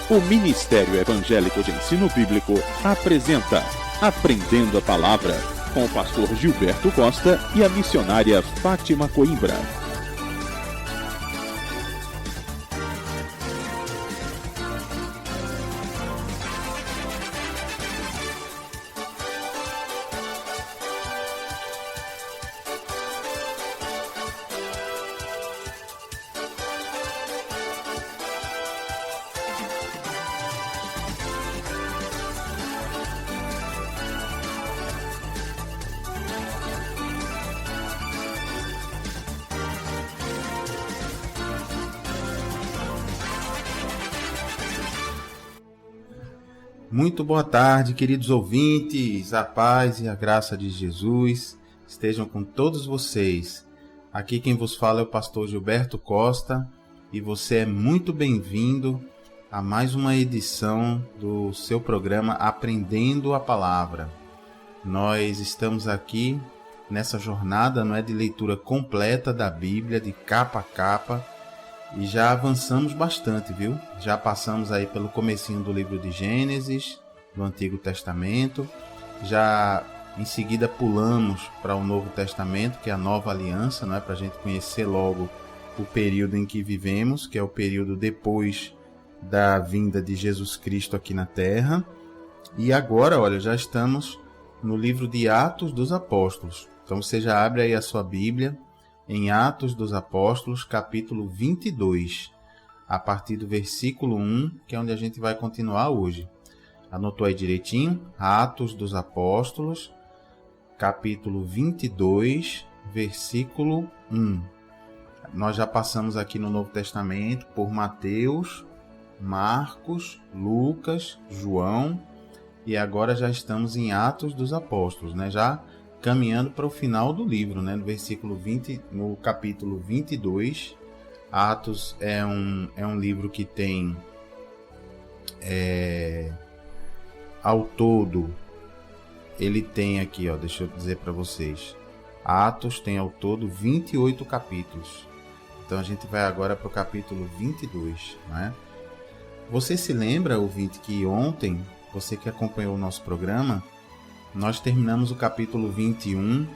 O Ministério Evangélico de Ensino Bíblico apresenta Aprendendo a Palavra, com o pastor Gilberto Costa e a missionária Fátima Coimbra. Muito boa tarde, queridos ouvintes. A paz e a graça de Jesus estejam com todos vocês. Aqui quem vos fala é o pastor Gilberto Costa e você é muito bem-vindo a mais uma edição do seu programa Aprendendo a Palavra. Nós estamos aqui nessa jornada, de leitura completa da Bíblia, de capa a capa, e já avançamos bastante, viu? Já passamos aí pelo comecinho do livro de Gênesis, do Antigo Testamento. Já em seguida pulamos para o Novo Testamento, que é a Nova Aliança, para a gente conhecer logo o período em que vivemos, que é o período depois da vinda de Jesus Cristo aqui na Terra. E agora, já estamos no livro de Atos dos Apóstolos. Então você já abre aí a sua Bíblia em Atos dos Apóstolos, capítulo 22, a partir do versículo 1, que é onde a gente vai continuar hoje. Anotou aí direitinho? Atos dos Apóstolos, capítulo 22, versículo 1. Nós já passamos aqui no Novo Testamento por Mateus, Marcos, Lucas, João, e agora já estamos em Atos dos Apóstolos, já caminhando para o final do livro, no versículo 20, no capítulo 22. Atos é um livro que tem ao todo, ele tem aqui, deixa eu dizer para vocês, Atos tem ao todo 28 capítulos. Então a gente vai agora para o capítulo 22, Você se lembra, ouvinte, que ontem, você que acompanhou o nosso programa, nós terminamos o capítulo 21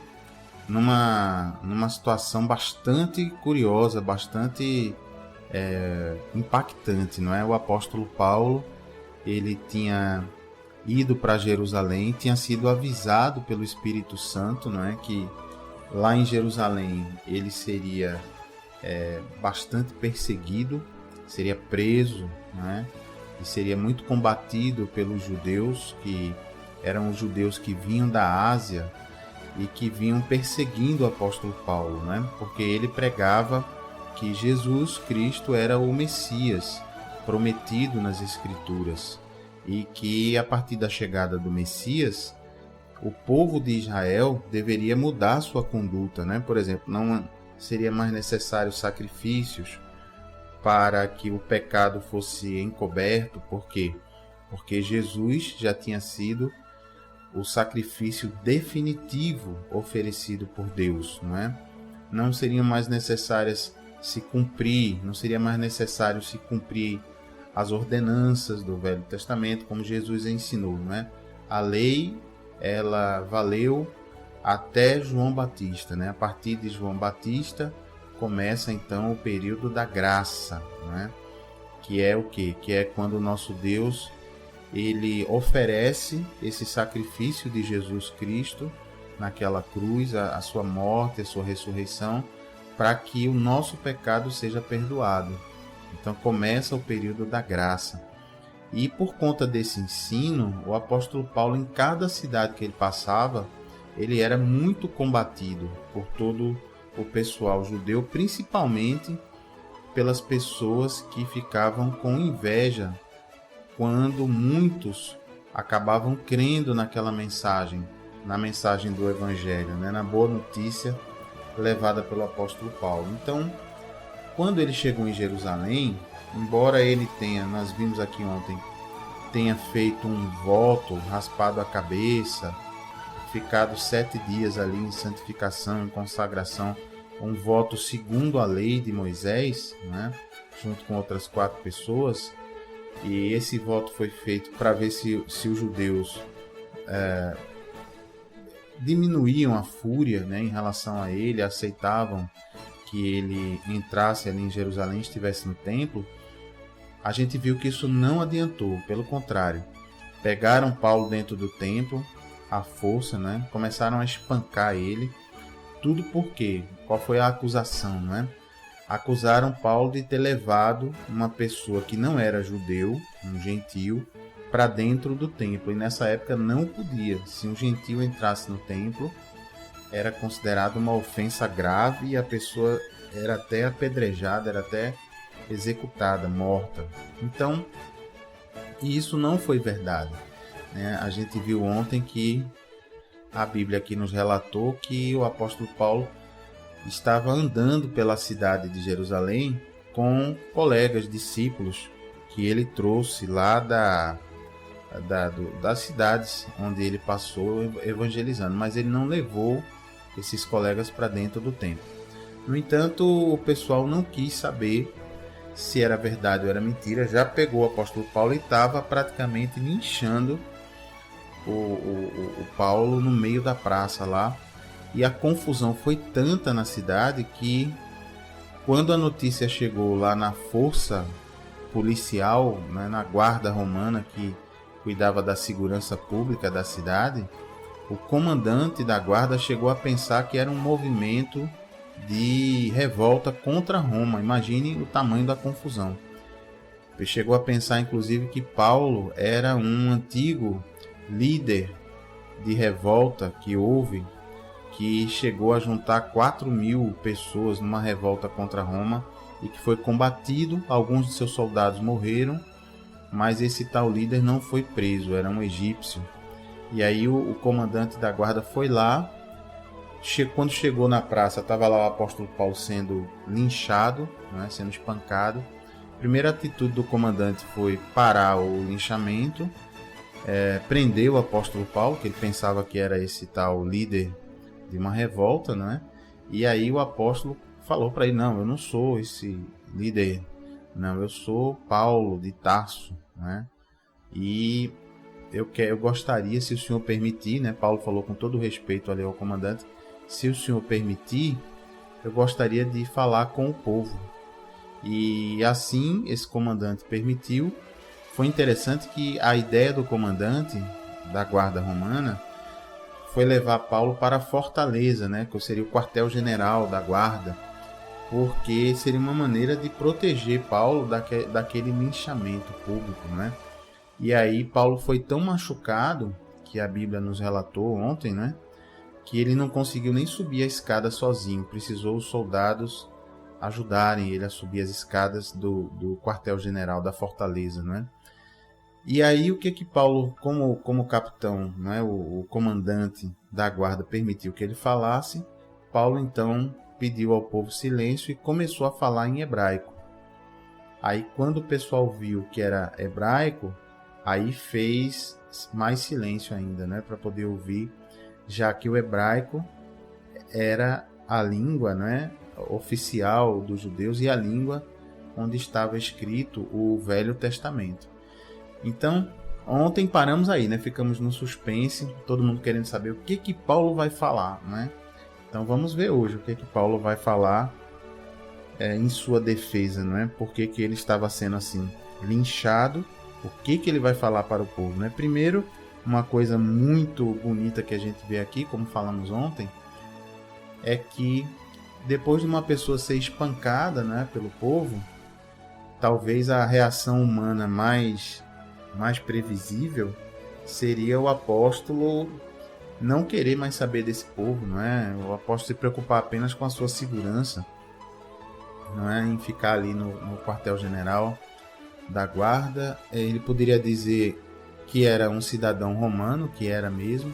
numa situação bastante curiosa, bastante impactante, O apóstolo Paulo, ele tinha ido para Jerusalém, tinha sido avisado pelo Espírito Santo, que lá em Jerusalém ele seria bastante perseguido, seria preso, e seria muito combatido pelos judeus, que eram os judeus que vinham da Ásia e que vinham perseguindo o apóstolo Paulo, porque ele pregava que Jesus Cristo era o Messias prometido nas Escrituras e que a partir da chegada do Messias, o povo de Israel deveria mudar sua conduta, Por exemplo, não seria mais necessário sacrifícios para que o pecado fosse encoberto. Por quê? Porque Jesus já tinha sido o sacrifício definitivo oferecido por Deus, Não seriam mais necessárias não seria mais necessário se cumprir as ordenanças do Velho Testamento, como Jesus ensinou, A lei, ela valeu até João Batista, A partir de João Batista começa então o período da graça, Que é o quê? Que é quando o nosso Deus ele oferece esse sacrifício de Jesus Cristo naquela cruz, a sua morte, a sua ressurreição, para que o nosso pecado seja perdoado. Então começa o período da graça. E por conta desse ensino, o apóstolo Paulo, em cada cidade que ele passava, ele era muito combatido por todo o pessoal judeu, principalmente pelas pessoas que ficavam com inveja quando muitos acabavam crendo naquela mensagem, na mensagem do Evangelho, na boa notícia levada pelo apóstolo Paulo. Então, quando ele chegou em Jerusalém, embora ele tenha, nós vimos aqui ontem, tenha feito um voto, raspado a cabeça, ficado 7 dias ali em santificação, em consagração, um voto segundo a lei de Moisés, junto com outras 4 pessoas, E esse voto foi feito para ver se os judeus diminuíam a fúria, né, em relação a ele, aceitavam que ele entrasse ali em Jerusalém, estivesse no templo. A gente viu que isso não adiantou, pelo contrário. Pegaram Paulo dentro do templo, à força, né, começaram a espancar ele. Tudo por quê? Qual foi a acusação, né? Acusaram Paulo de ter levado uma pessoa que não era judeu, um gentil, para dentro do templo. E nessa época não podia. Se um gentil entrasse no templo, era considerado uma ofensa grave e a pessoa era até apedrejada, era até executada, morta. Então, isso não foi verdade, né? A gente viu ontem que a Bíblia aqui nos relatou que o apóstolo Paulo estava andando pela cidade de Jerusalém com colegas, discípulos, que ele trouxe lá das cidades onde ele passou evangelizando, mas ele não levou esses colegas para dentro do templo. No entanto, o pessoal não quis saber se era verdade ou era mentira, já pegou o apóstolo Paulo e estava praticamente linchando o Paulo no meio da praça lá. E a confusão foi tanta na cidade que, quando a notícia chegou lá na força policial, né, na guarda romana que cuidava da segurança pública da cidade, o comandante da guarda chegou a pensar que era um movimento de revolta contra Roma. Imagine o tamanho da confusão. Ele chegou a pensar, inclusive, que Paulo era um antigo líder de revolta que houve, que chegou a juntar 4.000 pessoas numa revolta contra Roma e que foi combatido. Alguns de seus soldados morreram, mas esse tal líder não foi preso, era um egípcio. E aí o comandante da guarda foi lá. Quando chegou na praça, estava lá o apóstolo Paulo sendo linchado, né, sendo espancado. A primeira atitude do comandante foi parar o linchamento, prender o apóstolo Paulo, que ele pensava que era esse tal líder de uma revolta, né? E aí o apóstolo falou para ele: não, eu não sou esse líder, não, eu sou Paulo de Tarso, né? E eu gostaria, se o senhor permitir, né? Paulo falou com todo respeito ali ao comandante: se o senhor permitir, eu gostaria de falar com o povo. E assim esse comandante permitiu. Foi interessante que a ideia do comandante da guarda romana foi levar Paulo para a fortaleza, né, que seria o quartel-general da guarda, porque seria uma maneira de proteger Paulo daquele linchamento público, né? E aí Paulo foi tão machucado, que a Bíblia nos relatou ontem, né, que ele não conseguiu nem subir a escada sozinho, precisou os soldados ajudarem ele a subir as escadas do quartel-general da fortaleza, né? E aí o que Paulo, como capitão, né, o comandante da guarda, permitiu que ele falasse, Paulo então pediu ao povo silêncio e começou a falar em hebraico. Aí quando o pessoal viu que era hebraico, aí fez mais silêncio ainda, né, para poder ouvir, já que o hebraico era a língua, né, oficial dos judeus e a língua onde estava escrito o Velho Testamento. Então, ontem paramos aí, né? Ficamos no suspense, todo mundo querendo saber o que Paulo vai falar, né? Então vamos ver hoje o que Paulo vai falar em sua defesa, não é? Por que ele estava sendo assim linchado? O que ele vai falar para o povo, né? Primeiro, uma coisa muito bonita que a gente vê aqui, como falamos ontem, é que depois de uma pessoa ser espancada, né, pelo povo, talvez a reação humana mais previsível seria o apóstolo não querer mais saber desse povo, não é? O apóstolo se preocupar apenas com a sua segurança, não é? Em ficar ali no quartel-general da guarda. Ele poderia dizer que era um cidadão romano, que era mesmo,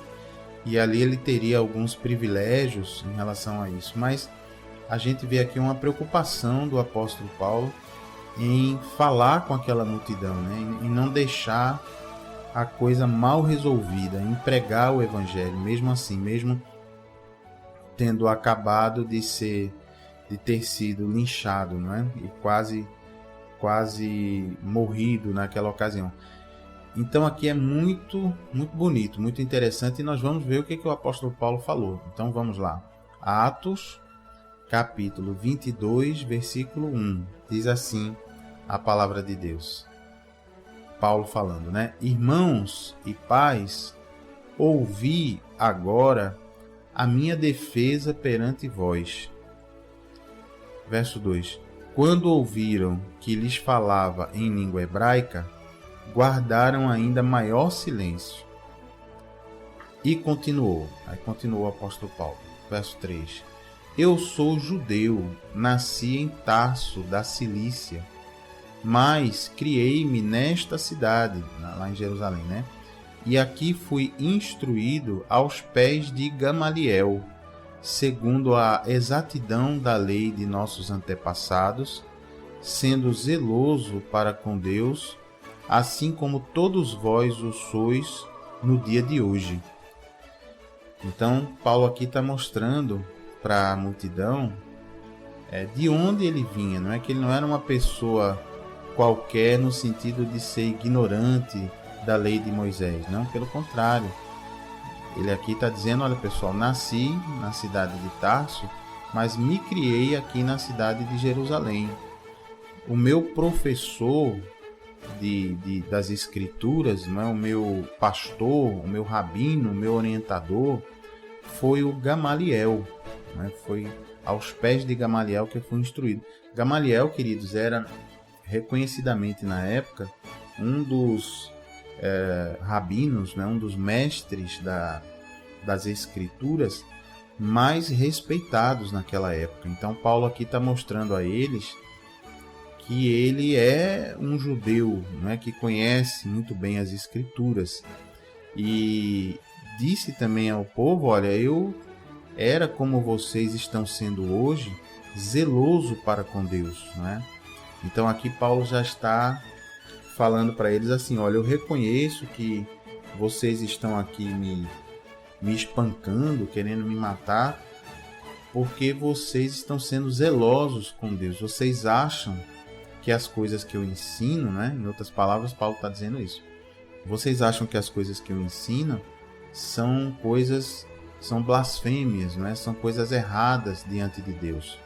e ali ele teria alguns privilégios em relação a isso. Mas a gente vê aqui uma preocupação do apóstolo Paulo em falar com aquela multidão, né? Em não deixar a coisa mal resolvida, em pregar o evangelho, mesmo assim, mesmo tendo acabado de ter sido linchado, não é? E quase quase morrido naquela ocasião. Então aqui é muito bonito, muito interessante, e nós vamos ver o que o apóstolo Paulo falou. Então vamos lá. Atos, capítulo 22, versículo 1. Diz assim a palavra de Deus. Paulo falando, né? Irmãos e pais, ouvi agora a minha defesa perante vós. Verso 2. Quando ouviram que lhes falava em língua hebraica, guardaram ainda maior silêncio. E continuou. Aí continuou o apóstolo Paulo. Verso 3. Eu sou judeu, nasci em Tarso, da Cilícia, mas criei-me nesta cidade, lá em Jerusalém, né? E aqui fui instruído aos pés de Gamaliel, segundo a exatidão da lei de nossos antepassados, sendo zeloso para com Deus, assim como todos vós o sois no dia de hoje. Então, Paulo aqui está mostrando para a multidão de onde ele vinha. Não é que ele não era uma pessoa qualquer no sentido de ser ignorante da lei de Moisés. Não, pelo contrário. Ele aqui está dizendo, olha pessoal, nasci na cidade de Tarso, mas me criei aqui na cidade de Jerusalém. O meu professor das escrituras, não é? O meu pastor, o meu rabino, o meu orientador, foi o Gamaliel. Né? Foi aos pés de Gamaliel que eu fui instruído. Gamaliel, queridos, era reconhecidamente na época um dos rabinos, né? Um dos mestres das escrituras mais respeitados naquela época. Então Paulo aqui está mostrando a eles que ele é um judeu, né, que conhece muito bem as escrituras, e disse também ao povo, olha, eu era como vocês estão sendo hoje, zeloso para com Deus, né? Então aqui Paulo já está falando para eles assim, olha, eu reconheço que vocês estão aqui me espancando, querendo me matar, porque vocês estão sendo zelosos com Deus. Vocês acham que as coisas que eu ensino, né? Em outras palavras, Paulo está dizendo isso. Vocês acham que as coisas que eu ensino são blasfêmias, né? São coisas erradas diante de Deus.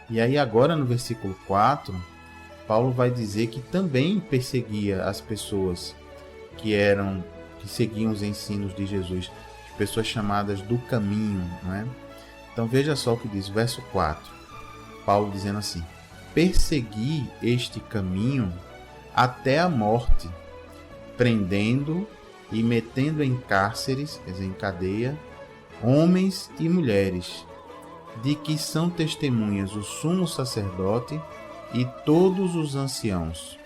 E aí agora no versículo 4, Paulo vai dizer que também perseguia as pessoas que seguiam os ensinos de Jesus, as pessoas chamadas do caminho, né? Então veja só o que diz, verso 4, Paulo dizendo assim, persegui este caminho até a morte, prendendo e metendo em cárceres, quer dizer, em cadeia, homens e mulheres, de que são testemunhas o sumo sacerdote e todos os anciãos.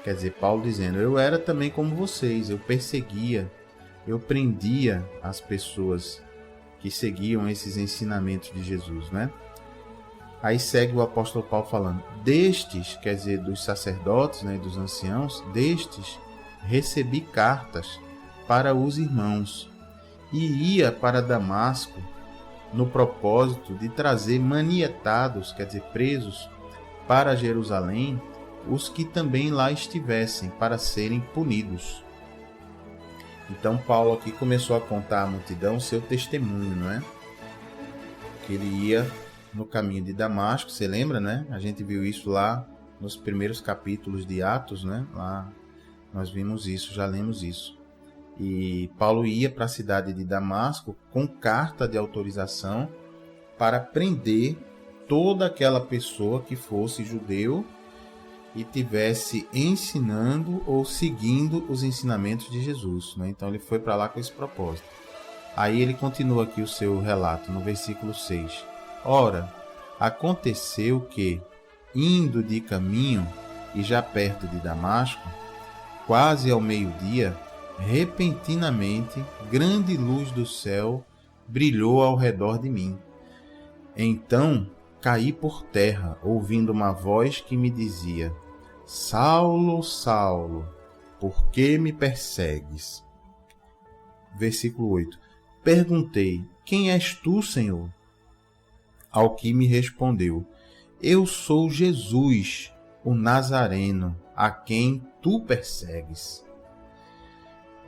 Quer dizer, Paulo dizendo, eu era também como vocês, eu perseguia, eu prendia as pessoas que seguiam esses ensinamentos de Jesus, né? Aí segue o apóstolo Paulo falando, destes, quer dizer, dos sacerdotes, né, dos anciãos, destes recebi cartas para os irmãos e ia para Damasco no propósito de trazer manietados, quer dizer, presos, para Jerusalém, os que também lá estivessem, para serem punidos. Então Paulo aqui começou a contar à multidão o seu testemunho, não é? Que ele ia no caminho de Damasco, você lembra, né? A gente viu isso lá nos primeiros capítulos de Atos, né? Lá nós vimos isso, já lemos isso. E Paulo ia para a cidade de Damasco com carta de autorização para prender toda aquela pessoa que fosse judeu e tivesse ensinando ou seguindo os ensinamentos de Jesus, né? Então ele foi para lá com esse propósito. Aí ele continua aqui o seu relato no versículo 6. Ora, aconteceu que, indo de caminho e já perto de Damasco, quase ao meio-dia, repentinamente, grande luz do céu brilhou ao redor de mim. Então caí por terra, ouvindo uma voz que me dizia, Saulo, Saulo, por que me persegues? Versículo 8. Perguntei, quem és tu, Senhor? Ao que me respondeu, eu sou Jesus, o Nazareno, a quem tu persegues.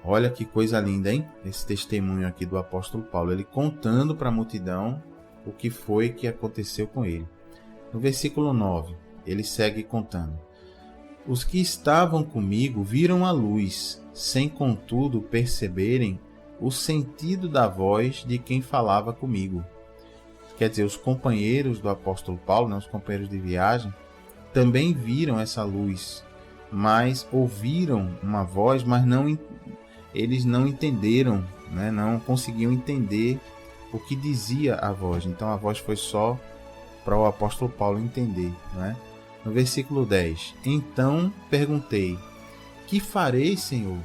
Olha que coisa linda, hein? Esse testemunho aqui do apóstolo Paulo, ele contando para a multidão o que foi que aconteceu com ele. No versículo 9, ele segue contando. Os que estavam comigo viram a luz, sem contudo perceberem o sentido da voz de quem falava comigo. Quer dizer, os companheiros do apóstolo Paulo, os companheiros de viagem, também viram essa luz, mas ouviram uma voz, mas eles não entenderam, não conseguiam entender o que dizia a voz. Então a voz foi só para o apóstolo Paulo entender. No versículo 10, então perguntei, que farei, Senhor?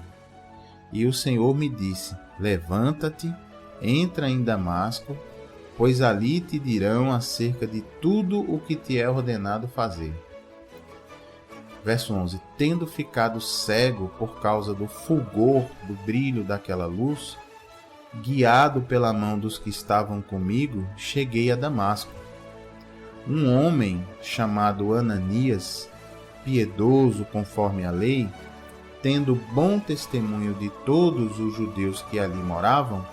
E o Senhor me disse, levanta-te, entra em Damasco, pois ali te dirão acerca de tudo o que te é ordenado fazer. Verso 11, tendo ficado cego por causa do fulgor, do brilho daquela luz, guiado pela mão dos que estavam comigo, cheguei a Damasco. Um homem chamado Ananias, piedoso conforme a lei, tendo bom testemunho de todos os judeus que ali moravam,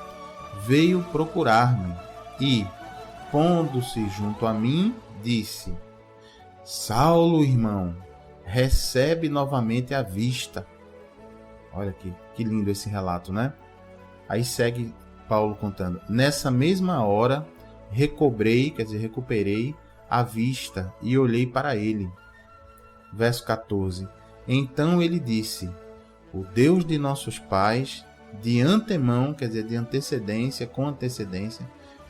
veio procurar-me e, pondo-se junto a mim, disse, Saulo, irmão, recebe novamente a vista. Olha que lindo esse relato, Aí segue Paulo contando. Nessa mesma hora, recuperei a vista e olhei para ele. Verso 14. Então ele disse, o Deus de nossos pais, de antemão, de antecedência, com antecedência,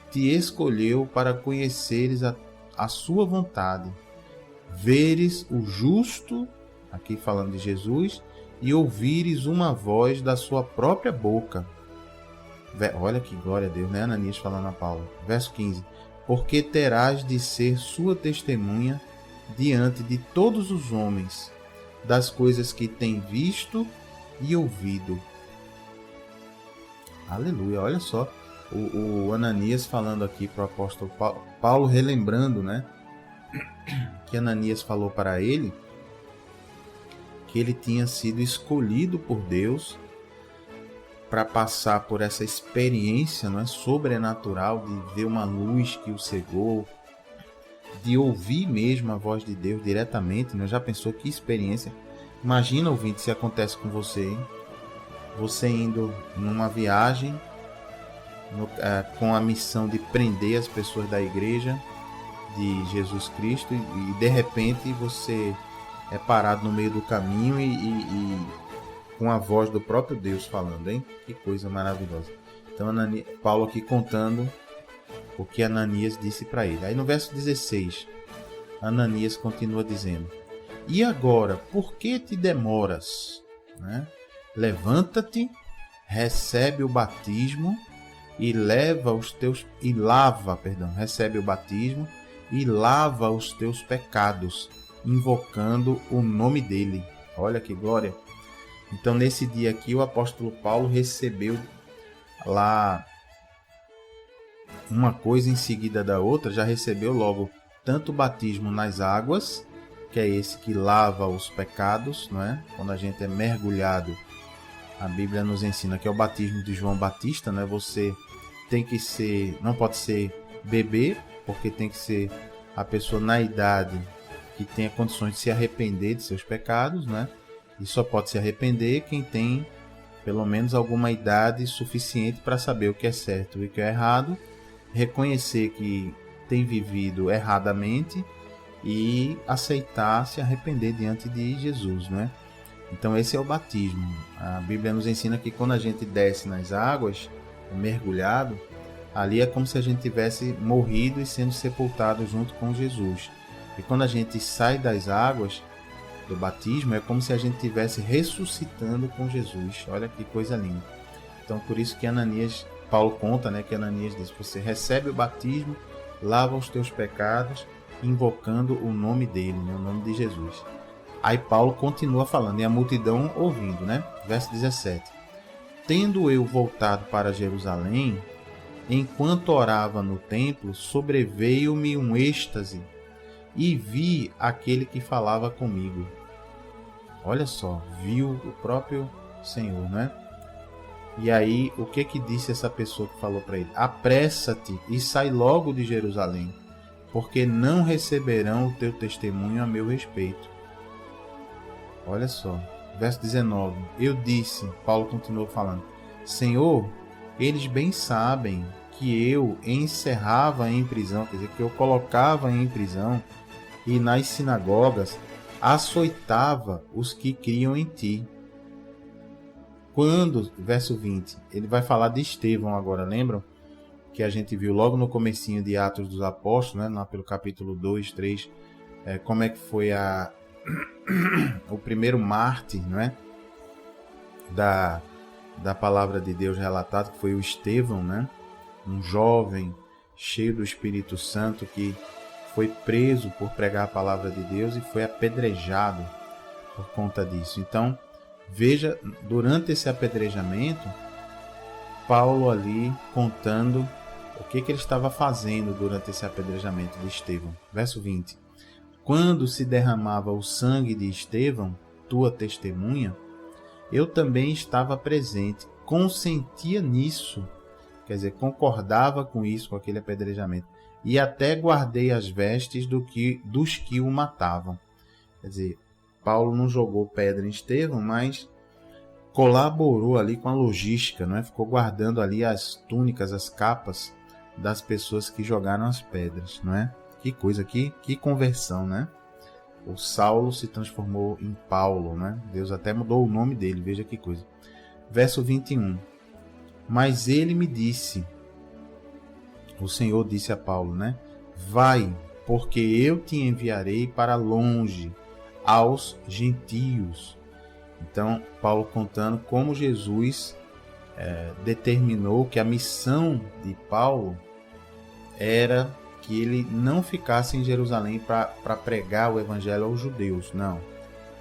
te escolheu para conheceres a sua vontade, veres o justo, aqui falando de Jesus, e ouvires uma voz da sua própria boca. Olha que glória a Deus, Ananias falando a Paulo. Verso 15. Porque terás de ser sua testemunha diante de todos os homens, das coisas que tem visto e ouvido. Aleluia, olha só. O Ananias falando aqui para o apóstolo Paulo, relembrando, que Ananias falou para ele que ele tinha sido escolhido por Deus para passar por essa experiência sobrenatural de ver uma luz que o cegou, de ouvir mesmo a voz de Deus diretamente. Já pensou que experiência? Imagina, ouvinte, se acontece com você, hein? Você indo numa viagem com a missão de prender as pessoas da igreja de Jesus Cristo e de repente você é parado no meio do caminho e com a voz do próprio Deus falando, hein? Que coisa maravilhosa. Então Paulo aqui contando o que Ananias disse para ele. Aí no verso 16, Ananias continua dizendo, e agora, por que te demoras? Levanta-te, recebe o batismo recebe o batismo e lava os teus pecados, invocando o nome dele. Olha que glória! Então, nesse dia aqui, o apóstolo Paulo recebeu lá uma coisa em seguida da outra, já recebeu logo tanto o batismo nas águas, que é esse que lava os pecados, Quando a gente é mergulhado, a Bíblia nos ensina que é o batismo de João Batista, Você tem que não pode ser bebê, porque tem que ser a pessoa na idade que tenha condições de se arrepender de seus pecados, E só pode se arrepender quem tem pelo menos alguma idade suficiente para saber o que é certo e o que é errado, reconhecer que tem vivido erradamente e aceitar se arrepender diante de Jesus, Então esse é o batismo. A Bíblia nos ensina que quando a gente desce nas águas, mergulhado, ali é como se a gente tivesse morrido e sendo sepultado junto com Jesus. E quando a gente sai das águas do batismo, é como se a gente estivesse ressuscitando com Jesus. Olha que coisa linda. Então por isso que Paulo conta, que Ananias diz, você recebe o batismo, lava os teus pecados, invocando o nome dele, o nome de Jesus. Aí Paulo continua falando, e a multidão ouvindo, Verso 17. Tendo eu voltado para e vi aquele que falava comigo. Olha só, viu o próprio Senhor, né? E aí, o que disse essa pessoa que falou para ele? Apressa-te e sai logo de Jerusalém, porque não receberão o teu testemunho a meu respeito. Olha só, verso 19. Eu disse, Paulo continuou falando, Senhor, eles bem sabem que eu encerrava em prisão, quer dizer, que eu colocava em prisão e nas sinagogas açoitava os que criam em ti. Quando, verso 20, ele vai falar de Estevão agora, lembram? Que a gente viu logo no comecinho de Atos dos Apóstolos, né? Lá pelo capítulo 2, 3, como é que foi o primeiro mártir, não é? Da palavra de Deus relatado, que foi o Estevão, né? Um jovem cheio do Espírito Santo que foi preso por pregar a palavra de Deus e foi apedrejado por conta disso. Então, veja, durante esse apedrejamento, Paulo ali contando o que ele estava fazendo durante esse apedrejamento de Estevão. Verso 20. Quando se derramava o sangue de Estevão, tua testemunha, eu também estava presente, consentia nisso, quer dizer, concordava com isso, com aquele apedrejamento, e até guardei as vestes dos que o matavam. Quer dizer, Paulo não jogou pedra em Estevão, mas colaborou ali com a logística, não é? Ficou guardando ali as túnicas, as capas das pessoas que jogaram as pedras, não é? Que coisa, que conversão, né? O Saulo se transformou em Paulo, né? Deus até mudou o nome dele, veja que coisa. Verso 21. Mas ele me disse, o Senhor disse a Paulo, né? Vai, porque eu te enviarei para longe, aos gentios. Então, Paulo contando como Jesus determinou que a missão de Paulo era que ele não ficasse em Jerusalém para pregar o evangelho aos judeus, não.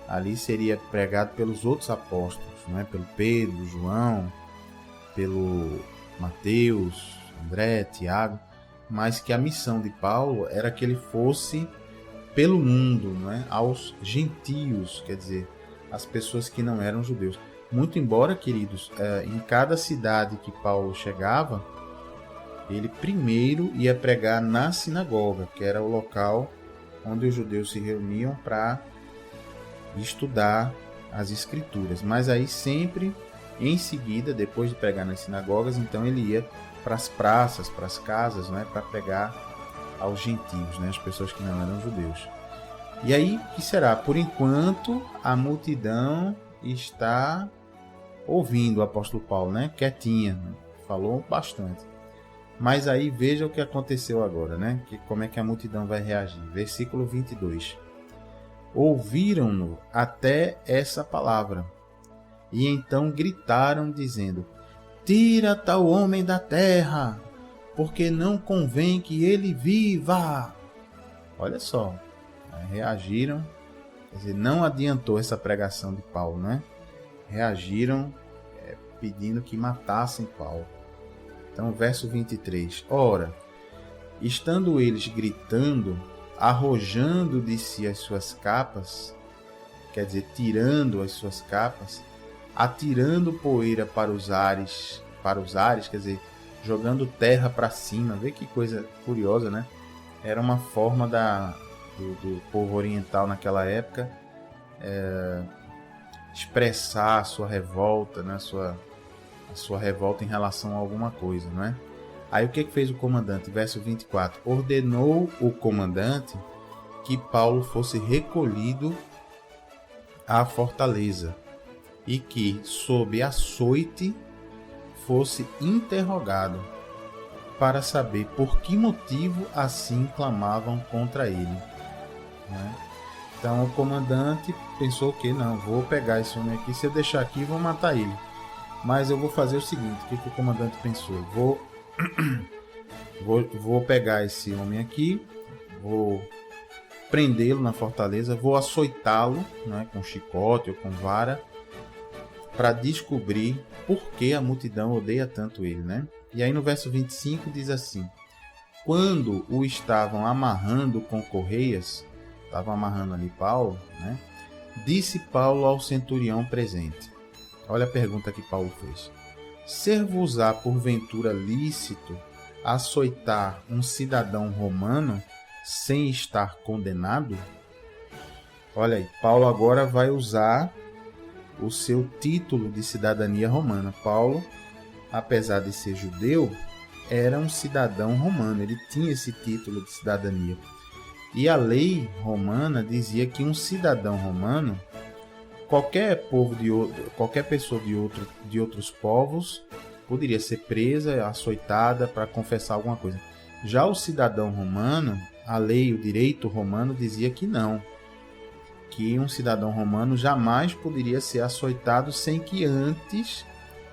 Ali seria pregado pelos outros apóstolos, né? Pelo Pedro, João, pelo Mateus, André, Tiago, mas que a missão de Paulo era que ele fosse pelo mundo, não é? Aos gentios, quer dizer, as pessoas que não eram judeus. Muito embora, queridos, em cada cidade que Paulo chegava, ele primeiro ia pregar na sinagoga, que era o local onde os judeus se reuniam para estudar as escrituras. Mas aí sempre, em seguida, depois de pregar nas sinagogas, então ele ia para as praças, para as casas, né, para pregar aos gentios, né, as pessoas que não eram judeus. E aí, o que será? Por enquanto, a multidão está ouvindo o apóstolo Paulo, né, quietinha, né? Falou bastante. Mas aí veja o que aconteceu agora, né? Como é que a multidão vai reagir. Versículo 22. Ouviram-no até essa palavra, e então gritaram, dizendo: Tira tal homem da terra, porque não convém que ele viva. Olha só, reagiram, quer dizer, não adiantou essa pregação de Paulo, né? Reagiram pedindo que matassem Paulo. Então, verso 23. Ora, estando eles gritando, arrojando de si as suas capas, quer dizer, tirando as suas capas, atirando poeira para os ares, quer dizer, jogando terra para cima. Vê que coisa curiosa, né? Era uma forma do povo oriental naquela época expressar a sua revolta, né? A sua revolta em relação a alguma coisa, não é? Aí o que fez o comandante? Verso 24. Ordenou o comandante que Paulo fosse recolhido à fortaleza e que, sob açoite, fosse interrogado para saber por que motivo assim clamavam contra ele, né? Então o comandante pensou que não, vou pegar esse homem aqui, se eu deixar aqui vou matar ele. Mas eu vou fazer o seguinte, o que o comandante pensou? Vou pegar esse homem aqui, vou prendê-lo na fortaleza, vou açoitá-lo, né, com chicote ou com vara, para descobrir por que a multidão odeia tanto ele, né? E aí no verso 25 diz assim: quando o estavam amarrando com correias, estavam amarrando ali Paulo, né? Disse Paulo ao centurião presente. Olha a pergunta que Paulo fez. Ser-vos-á porventura lícito açoitar um cidadão romano sem estar condenado? Olha aí, Paulo agora vai usar o seu título de cidadania romana. Paulo, apesar de ser judeu, era um cidadão romano, ele tinha esse título de cidadania. E a lei romana dizia que um cidadão romano, qualquer pessoa de outros povos, poderia ser presa, açoitada para confessar alguma coisa. Já o cidadão romano, a lei, o direito romano dizia que não. Que um cidadão romano jamais poderia ser açoitado sem que antes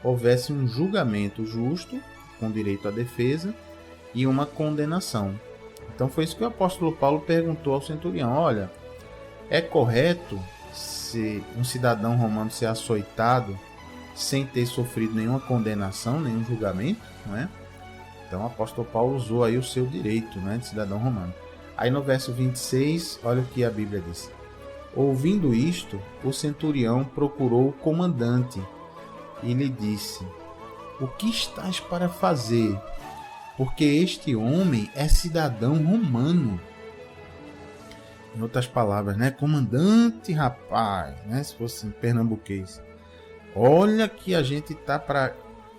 houvesse um julgamento justo, com direito à defesa, e uma condenação. Então foi isso que o apóstolo Paulo perguntou ao centurião. Olha, é correto se um cidadão romano ser açoitado sem ter sofrido nenhuma condenação, nenhum julgamento, não é? Então o apóstolo Paulo usou aí o seu direito, né, de cidadão romano. Aí no verso 26, olha o que a Bíblia diz. Ouvindo isto, o centurião procurou o comandante e lhe disse: o que estás para fazer? Porque este homem é cidadão romano. Em outras palavras, né? Comandante, rapaz, né? Se fosse em pernambuquês. Olha que a gente tá para...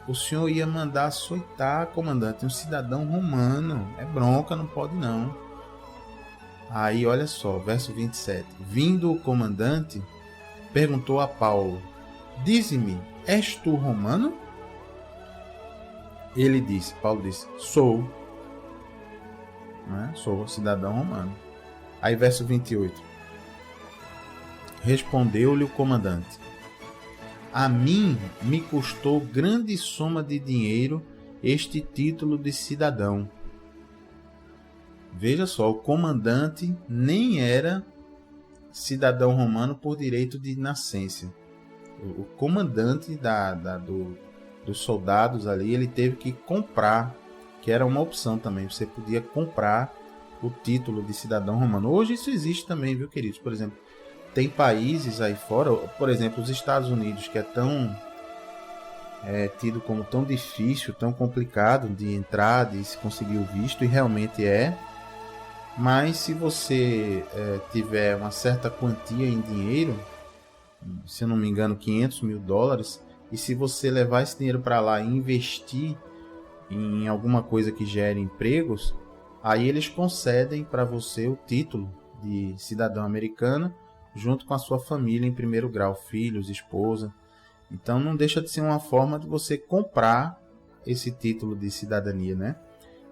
O senhor ia mandar açoitar, comandante, um cidadão romano. É bronca, não pode não. Aí, olha só, verso 27. Vindo o comandante, perguntou a Paulo: dize-me, és tu romano? Paulo disse, sou. Né? Sou cidadão romano. Aí verso 28. Respondeu-lhe o comandante: a mim me custou grande soma de dinheiro este título de cidadão. Veja só, o comandante nem era cidadão romano por direito de nascença. O comandante dos soldados ali, ele teve que comprar, que era uma opção também. Você podia comprar o título de cidadão romano. Hoje isso existe também, viu, queridos? Por exemplo, tem países aí fora, por exemplo, os Estados Unidos, que é tão tido como tão difícil, tão complicado de entrar, de se conseguir o visto, e realmente é. Mas se você tiver uma certa quantia em dinheiro, se eu não me engano, $500 mil, e se você levar esse dinheiro para lá e investir em alguma coisa que gere empregos, aí eles concedem para você o título de cidadão americano, junto com a sua família em primeiro grau, filhos, esposa. Então não deixa de ser uma forma de você comprar esse título de cidadania, né?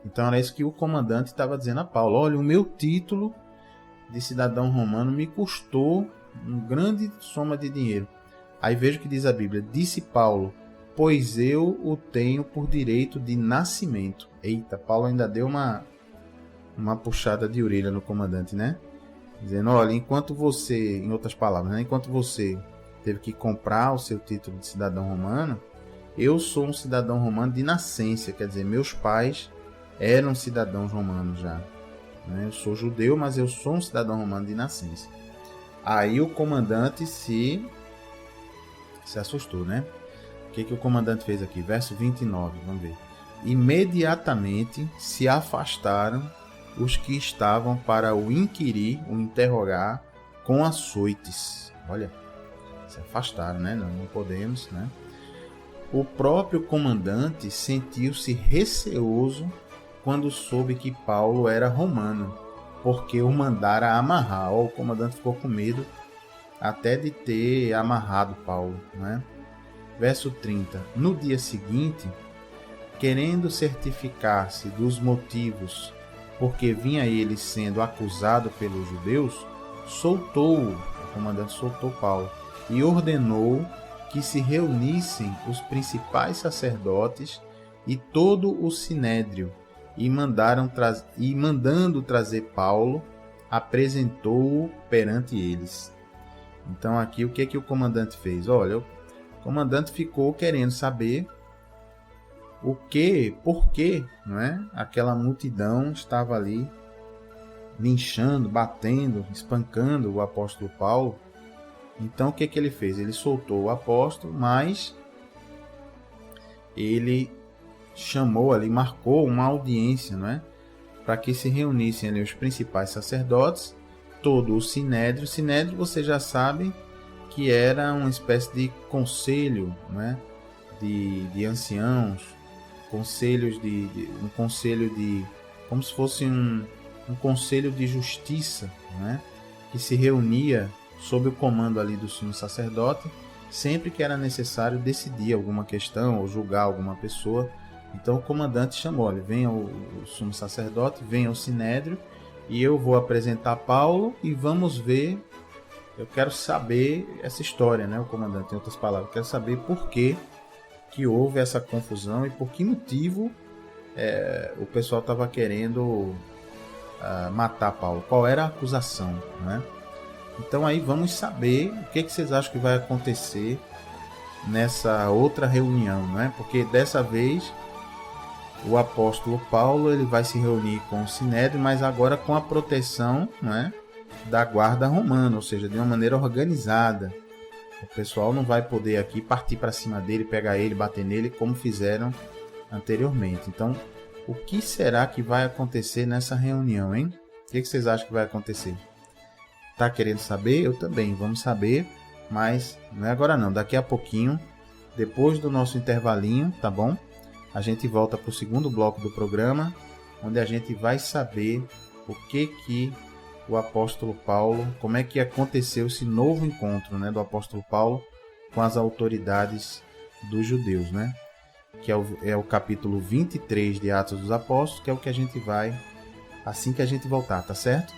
Então era isso que o comandante estava dizendo a Paulo. Olha, o meu título de cidadão romano me custou uma grande soma de dinheiro. Aí veja o que diz a Bíblia. Disse Paulo, pois eu o tenho por direito de nascimento. Eita, Paulo ainda deu uma puxada de orelha no comandante, né? Dizendo, olha, enquanto você, em outras palavras, né? Enquanto você teve que comprar o seu título de cidadão romano, eu sou um cidadão romano de nascença. Quer dizer, meus pais eram cidadãos romanos já. Né? Eu sou judeu, mas eu sou um cidadão romano de nascença. Aí o comandante se assustou, né? O que o comandante fez aqui? Verso 29, vamos ver. Imediatamente se afastaram os que estavam para o inquirir, o interrogar, com açoites. Olha, se afastaram, né? Não podemos, né? O próprio comandante sentiu-se receoso quando soube que Paulo era romano, porque o mandara amarrar. O comandante ficou com medo até de ter amarrado Paulo, né? Verso 30. No dia seguinte, querendo certificar-se dos motivos porque vinha ele sendo acusado pelos judeus, o comandante soltou Paulo e ordenou que se reunissem os principais sacerdotes e todo o sinédrio, e mandando trazer Paulo, apresentou-o perante eles. Então aqui o que o comandante fez? Olha, o comandante ficou querendo saber por que, não é? Aquela multidão estava ali linchando, batendo, espancando o apóstolo Paulo. Então o que ele fez? Ele soltou o apóstolo, mas ele chamou ali, marcou uma audiência, não é? Para que se reunissem ali os principais sacerdotes, todo o sinédrio. O sinédrio, você já sabe que era uma espécie de conselho, não é? de anciãos, conselhos um conselho de, como se fosse um conselho de justiça, não é? Que se reunia sob o comando ali do sumo sacerdote, sempre que era necessário decidir alguma questão ou julgar alguma pessoa. Então o comandante chamou, olha, venha o sumo sacerdote, venha o sinédrio, e eu vou apresentar Paulo e vamos ver, eu quero saber essa história, né? O comandante, em outras palavras, eu quero saber por que houve essa confusão e por que motivo o pessoal estava querendo matar Paulo, qual era a acusação, né? Então aí vamos saber o que vocês acham que vai acontecer nessa outra reunião, né? Porque dessa vez o apóstolo Paulo ele vai se reunir com o sinédrio, mas agora com a proteção, né, da guarda romana, ou seja, de uma maneira organizada. O pessoal não vai poder aqui partir para cima dele, pegar ele, bater nele, como fizeram anteriormente. Então, o que será que vai acontecer nessa reunião, hein? O que vocês acham que vai acontecer? Tá querendo saber? Eu também, vamos saber, mas não é agora não, daqui a pouquinho, depois do nosso intervalinho, tá bom? A gente volta para o segundo bloco do programa, onde a gente vai saber o que o apóstolo Paulo, como é que aconteceu esse novo encontro, né, do apóstolo Paulo com as autoridades dos judeus, né? Que é o capítulo 23 de Atos dos Apóstolos, que é o que a gente vai, assim que a gente voltar, tá certo?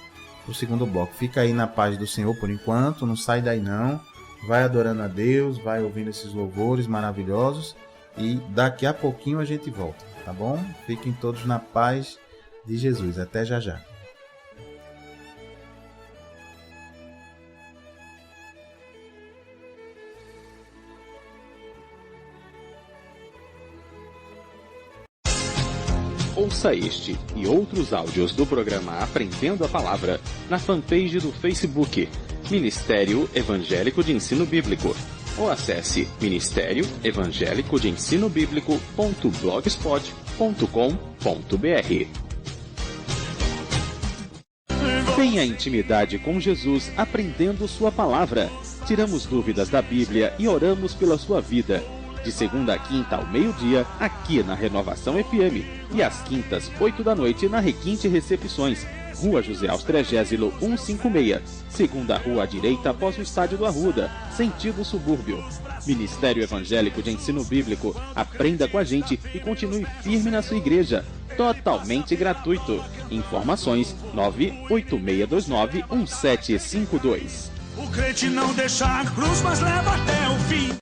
O segundo bloco. Fica aí na paz do Senhor por enquanto, não sai daí não. Vai adorando a Deus, vai ouvindo esses louvores maravilhosos. E daqui a pouquinho a gente volta, tá bom? Fiquem todos na paz de Jesus. Até já já. Ouça este e outros áudios do programa Aprendendo a Palavra na fanpage do Facebook Ministério Evangélico de Ensino Bíblico. Ou acesse Ministério Evangélico de Ensino Bíblico.blogspot.com.br. Tenha intimidade com Jesus aprendendo sua palavra. Tiramos dúvidas da Bíblia e oramos pela sua vida. De segunda a quinta ao meio-dia, aqui na Renovação FM. E às quintas, 8 da noite, na Requinte Recepções. Rua José Austrégésilo 156, segunda rua à direita após o estádio do Arruda, sentido subúrbio. Ministério Evangélico de Ensino Bíblico, aprenda com a gente e continue firme na sua igreja. Totalmente gratuito. Informações 986291752. O crente não deixa a cruz, mas leva até o fim.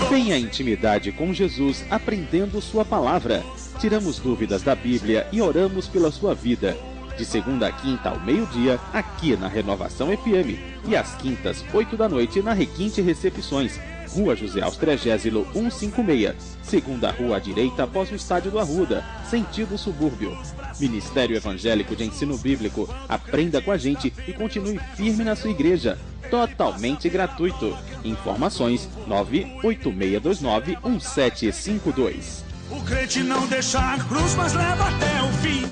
Tenha intimidade com Jesus aprendendo sua palavra. Tiramos dúvidas da Bíblia e oramos pela sua vida. De segunda a quinta ao meio-dia, aqui na Renovação FM. E às quintas, 8 da noite, na Requinte Recepções. Rua José Austrégésilo 156, segunda rua à direita após o estádio do Arruda, sentido subúrbio. Ministério Evangélico de Ensino Bíblico, aprenda com a gente e continue firme na sua igreja. Totalmente gratuito. Informações 986291752. O crente não deixa a cruz, mas leva até o fim.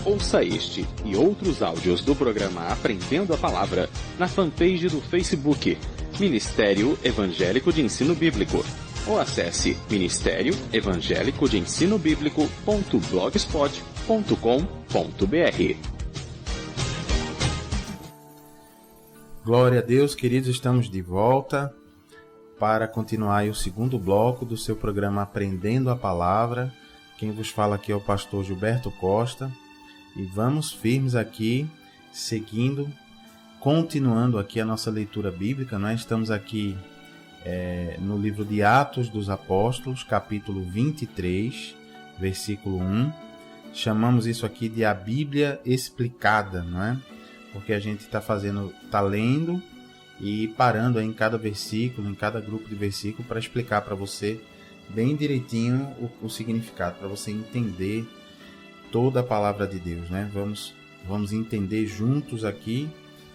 Ouça este e outros áudios do programa Aprendendo a Palavra na fanpage do Facebook Ministério Evangélico de Ensino Bíblico. Ou acesse Ministério Evangélico de Ensino Bíblico.blogspot.com.br. Glória a Deus, queridos, estamos de volta para continuar o segundo bloco do seu programa Aprendendo a Palavra. Quem vos fala aqui é o pastor Gilberto Costa. E vamos firmes aqui, continuando aqui a nossa leitura bíblica. Nós estamos aqui no livro de Atos dos Apóstolos, capítulo 23, versículo 1. Chamamos isso aqui de a Bíblia explicada, não é? Porque a gente está lendo e parando aí em cada versículo, em cada grupo de versículo, para explicar para você bem direitinho o significado, para você entender toda a palavra de Deus, né? Vamos entender juntos aqui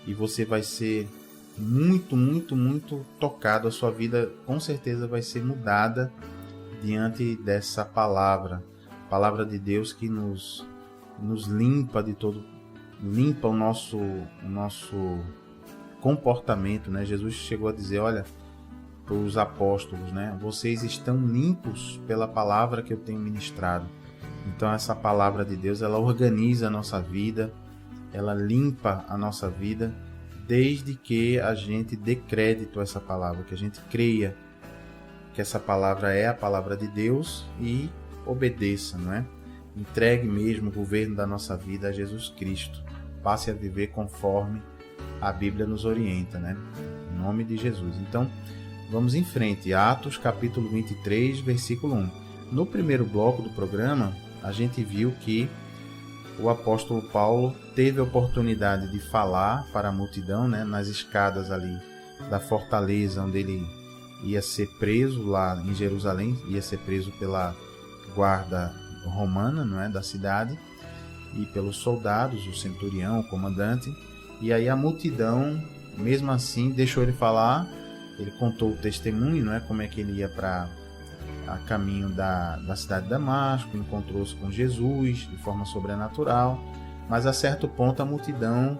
e você vai ser muito, muito, muito tocado. A sua vida com certeza vai ser mudada diante dessa palavra de Deus que nos limpa de todo, limpa o nosso comportamento, né? Jesus chegou a dizer, olha, para os apóstolos, né? Vocês estão limpos pela palavra que eu tenho ministrado. Então essa palavra de Deus, ela organiza a nossa vida, ela limpa a nossa vida, desde que a gente dê crédito a essa palavra, que a gente creia que essa palavra é a palavra de Deus e obedeça, não é? Entregue mesmo o governo da nossa vida a Jesus Cristo. Passe a viver conforme a Bíblia nos orienta, né? Em nome de Jesus. Então, vamos em frente. Atos, capítulo 23, versículo 1. No primeiro bloco do programa, a gente viu que o apóstolo Paulo teve a oportunidade de falar para a multidão, né? Nas escadas ali da fortaleza, onde ele ia ser preso lá em Jerusalém, ia ser preso pela guarda romana, não é, da cidade, e pelos soldados, o centurião, o comandante. E aí a multidão, mesmo assim, deixou ele falar. Ele contou o testemunho, não é, como é que ele ia a caminho da cidade de Damasco, encontrou-se com Jesus de forma sobrenatural, mas a certo ponto a multidão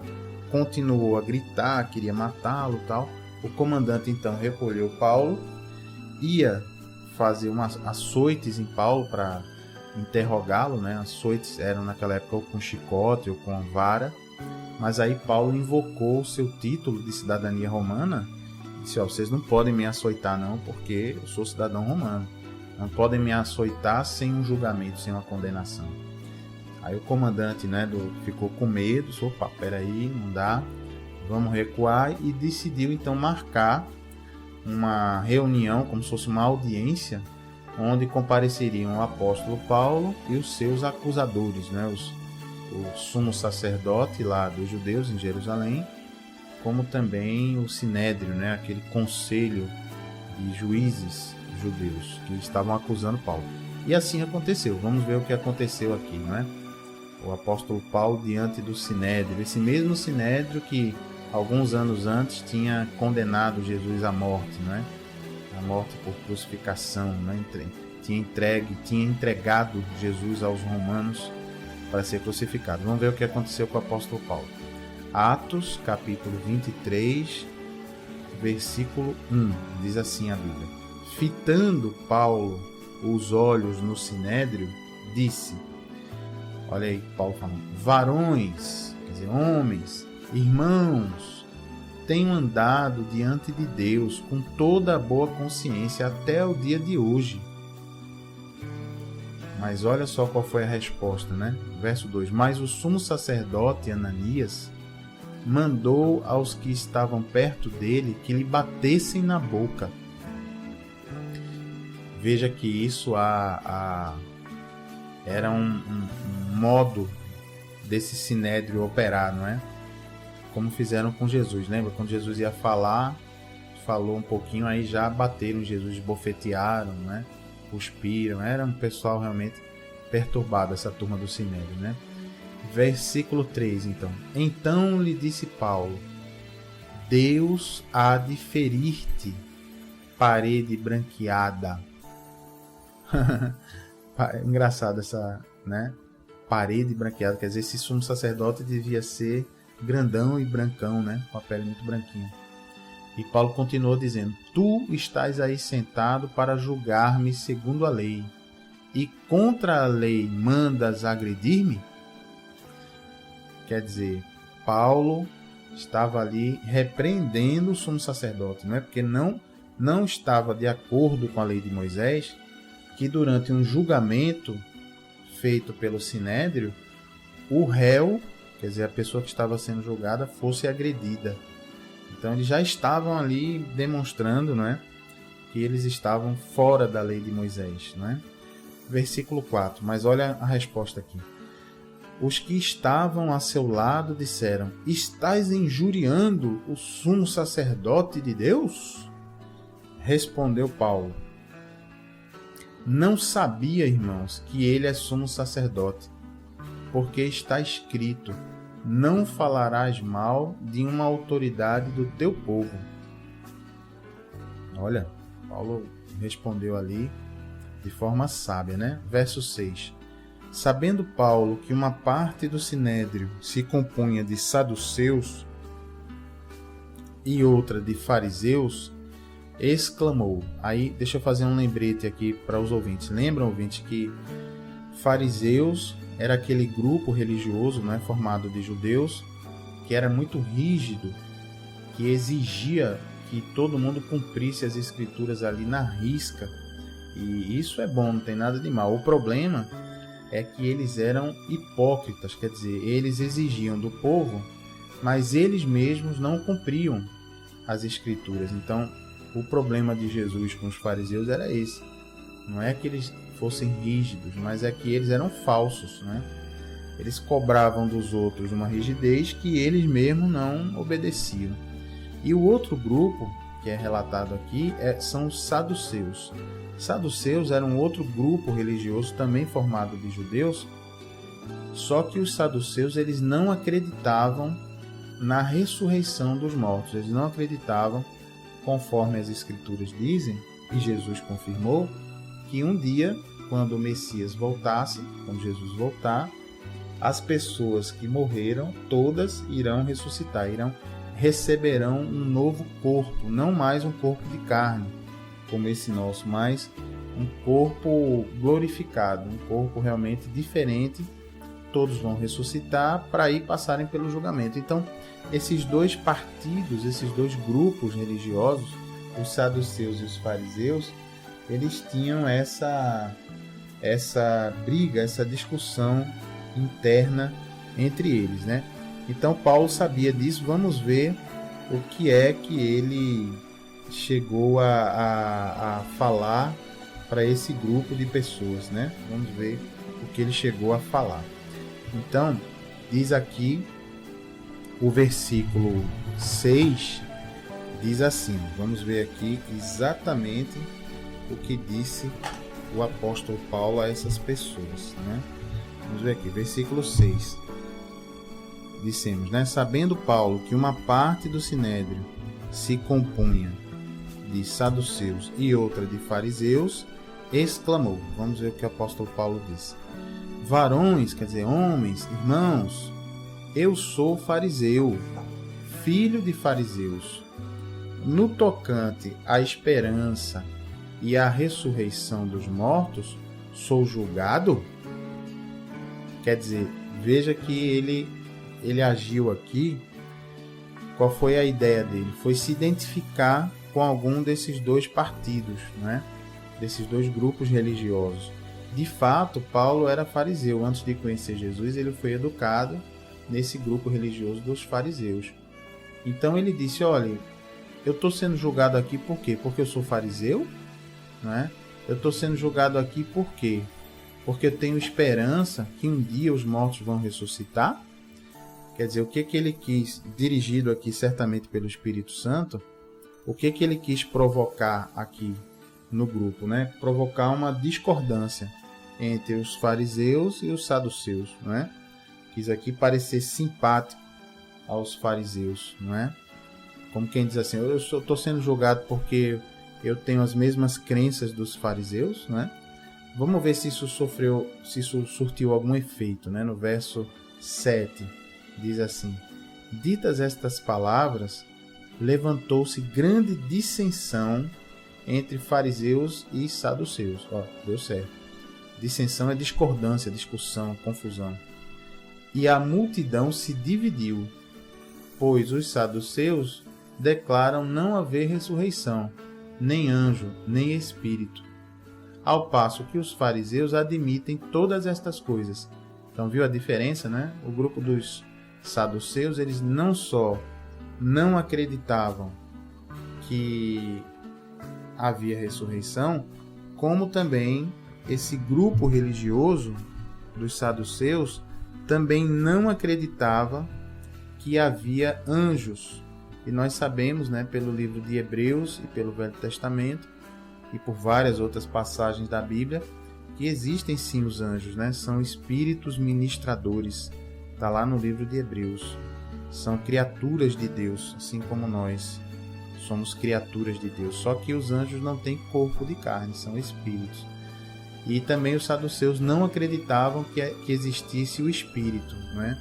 continuou a gritar, queria matá-lo, tal. O comandante então recolheu Paulo, ia fazer umas açoites em Paulo para interrogá-lo, né? Açoites eram naquela época ou com chicote ou com vara, mas aí Paulo invocou o seu título de cidadania romana e disse, vocês não podem me açoitar não, porque eu sou cidadão romano, não podem me açoitar sem um julgamento, sem uma condenação. Aí o comandante, né, ficou com medo, opa, peraí, não dá, vamos recuar, e decidiu então marcar uma reunião, como se fosse uma audiência, onde compareceriam o apóstolo Paulo e os seus acusadores, né? O sumo sacerdote lá dos judeus em Jerusalém, como também o sinédrio, né? Aquele conselho de juízes judeus que estavam acusando Paulo. E assim aconteceu. Vamos ver o que aconteceu aqui, não é? O apóstolo Paulo diante do sinédrio, esse mesmo sinédrio que alguns anos antes tinha condenado Jesus à morte, não é? A morte por crucificação, né? Tinha entregado Jesus aos romanos para ser crucificado. Vamos ver o que aconteceu com o apóstolo Paulo. Atos, capítulo 23, versículo 1, diz assim a Bíblia. Fitando Paulo os olhos no sinédrio, disse, olha aí Paulo falando, varões, quer dizer, homens, irmãos, tenho andado diante de Deus com toda a boa consciência até o dia de hoje. Mas olha só qual foi a resposta, né? Verso 2. Mas o sumo sacerdote Ananias mandou aos que estavam perto dele que lhe batessem na boca. Veja que isso era um modo desse sinédrio operar, não é? Como fizeram com Jesus, lembra? Quando Jesus ia falar, falou um pouquinho, aí já bateram Jesus, bofetearam, né? Cuspiram, era um pessoal realmente perturbado, essa turma do sinédrio, né? Versículo 3, então. Então lhe disse Paulo, Deus há de ferir-te, parede branqueada. Engraçado essa, né? Parede branqueada, quer dizer, esse sumo sacerdote devia ser grandão e brancão, né? Com a pele muito branquinha. E Paulo continuou dizendo, tu estás aí sentado para julgar-me segundo a lei, e contra a lei mandas agredir-me? Quer dizer, Paulo estava ali repreendendo o sumo sacerdote, não é? Porque não estava de acordo com a lei de Moisés que durante um julgamento feito pelo sinédrio, o réu, quer dizer, a pessoa que estava sendo julgada, fosse agredida. Então eles já estavam ali demonstrando, não é, que eles estavam fora da lei de Moisés, não é? Versículo 4, mas olha a resposta aqui. Os que estavam a seu lado disseram, estás injuriando o sumo sacerdote de Deus? Respondeu Paulo, não sabia, irmãos, que ele é sumo sacerdote, porque está escrito: não falarás mal de uma autoridade do teu povo. Olha, Paulo respondeu ali de forma sábia, né? Verso 6. Sabendo Paulo que uma parte do sinédrio se compunha de saduceus e outra de fariseus, exclamou. Aí, deixa eu fazer um lembrete aqui para os ouvintes. Lembram, ouvintes, que fariseus era aquele grupo religioso, né, formado de judeus, que era muito rígido, que exigia que todo mundo cumprisse as escrituras ali na risca. E isso é bom, não tem nada de mal. O problema é que eles eram hipócritas, quer dizer, eles exigiam do povo, mas eles mesmos não cumpriam as escrituras. Então, o problema de Jesus com os fariseus era esse. Não é que eles fossem rígidos, mas é que eles eram falsos, né? Eles cobravam dos outros uma rigidez que eles mesmos não obedeciam. E o outro grupo, que é relatado aqui, são os saduceus. Saduceus eram outro grupo religioso também formado de judeus, só que os saduceus eles não acreditavam na ressurreição dos mortos. Eles não acreditavam, conforme as escrituras dizem, e Jesus confirmou, que um dia, quando o Messias voltasse, quando Jesus voltar, as pessoas que morreram, todas irão ressuscitar, receberão um novo corpo, não mais um corpo de carne, como esse nosso, mas um corpo glorificado, um corpo realmente diferente. Todos vão ressuscitar para aí passarem pelo julgamento. Então, esses dois partidos, esses dois grupos religiosos, os saduceus e os fariseus, eles tinham essa briga, essa discussão interna entre eles, né? Então Paulo sabia disso. Vamos ver o que é que ele chegou a falar para esse grupo de pessoas, né? Vamos ver o que ele chegou a falar. Então, diz aqui o versículo 6, diz assim, vamos ver aqui exatamente o que disse o apóstolo Paulo a essas pessoas, né? Vamos ver aqui, versículo 6. Dissemos, né? Sabendo Paulo que uma parte do sinédrio se compunha de saduceus e outra de fariseus, exclamou. Vamos ver o que o apóstolo Paulo disse. Varões, quer dizer, homens, irmãos, eu sou fariseu, filho de fariseus. No tocante à esperança e à ressurreição dos mortos, sou julgado? Quer dizer, veja que ele agiu aqui. Qual foi a ideia dele? Foi se identificar com algum desses dois partidos, né? Desses dois grupos religiosos. De fato, Paulo era fariseu. Antes de conhecer Jesus, ele foi educado nesse grupo religioso dos fariseus. Então ele disse, olha, eu estou sendo julgado aqui por quê? Porque eu sou fariseu? Né? Eu estou sendo julgado aqui por quê? Porque eu tenho esperança que um dia os mortos vão ressuscitar? Quer dizer, o que ele quis, dirigido aqui certamente pelo Espírito Santo, o que ele quis provocar aqui no grupo, né? Provocar uma discordância entre os fariseus e os saduceus, não é? Quis aqui parecer simpático aos fariseus, não é? Como quem diz assim, eu estou sendo julgado porque eu tenho as mesmas crenças dos fariseus, não é? Vamos ver se isso surtiu algum efeito, né? No verso 7, diz assim, ditas estas palavras, levantou-se grande dissensão entre fariseus e saduceus. Ó, deu certo. Dissensão é discordância, discussão, confusão. E a multidão se dividiu, pois os saduceus declaram não haver ressurreição, nem anjo, nem espírito, ao passo que os fariseus admitem todas estas coisas. Então, viu a diferença, né? O grupo dos saduceus, eles não só não acreditavam que havia ressurreição, como também esse grupo religioso dos saduceus também não acreditava que havia anjos. E nós sabemos, né, pelo livro de Hebreus e pelo Velho Testamento, e por várias outras passagens da Bíblia, que existem sim os anjos, né? São espíritos ministradores. Está lá no livro de Hebreus. São criaturas de Deus, assim como nós somos criaturas de Deus. Só que os anjos não têm corpo de carne, são espíritos. E também os saduceus não acreditavam que existisse o espírito, né?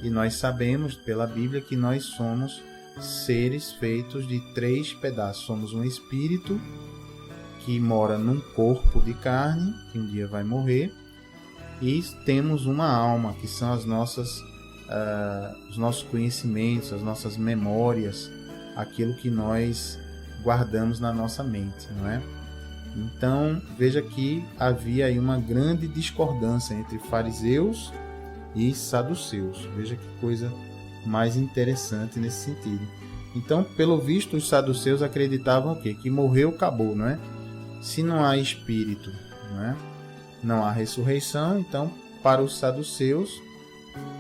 E nós sabemos pela Bíblia que nós somos seres feitos de 3 pedaços. Somos um espírito que mora num corpo de carne, que um dia vai morrer, e temos uma alma, que são os nossos conhecimentos, as nossas memórias, aquilo que nós guardamos na nossa mente, não é? Então, veja que havia aí uma grande discordância entre fariseus e saduceus. Veja que coisa mais interessante nesse sentido. Então, pelo visto, os saduceus acreditavam o quê? Que morreu, acabou, não é? Se não há espírito, não é? Não há ressurreição, então, para os saduceus,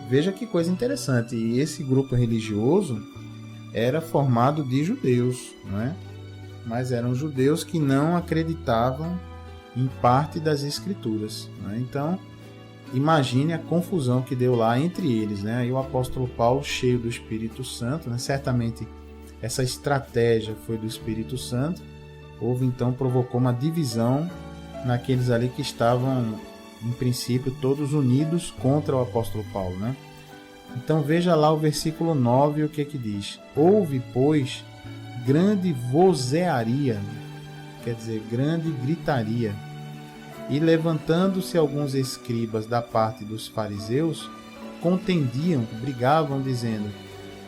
veja que coisa interessante. E esse grupo religioso era formado de judeus, não é? Mas eram judeus que não acreditavam em parte das escrituras, não é? Então, imagine a confusão que deu lá entre eles, né? E o apóstolo Paulo, cheio do Espírito Santo, né? Certamente essa estratégia foi do Espírito Santo. Houve então, provocou uma divisão naqueles ali que estavam, em princípio, todos unidos contra o apóstolo Paulo, né? Então veja lá o versículo 9, o que diz: houve, pois, grande vozearia, quer dizer, grande gritaria, e levantando-se alguns escribas da parte dos fariseus, contendiam, brigavam, dizendo: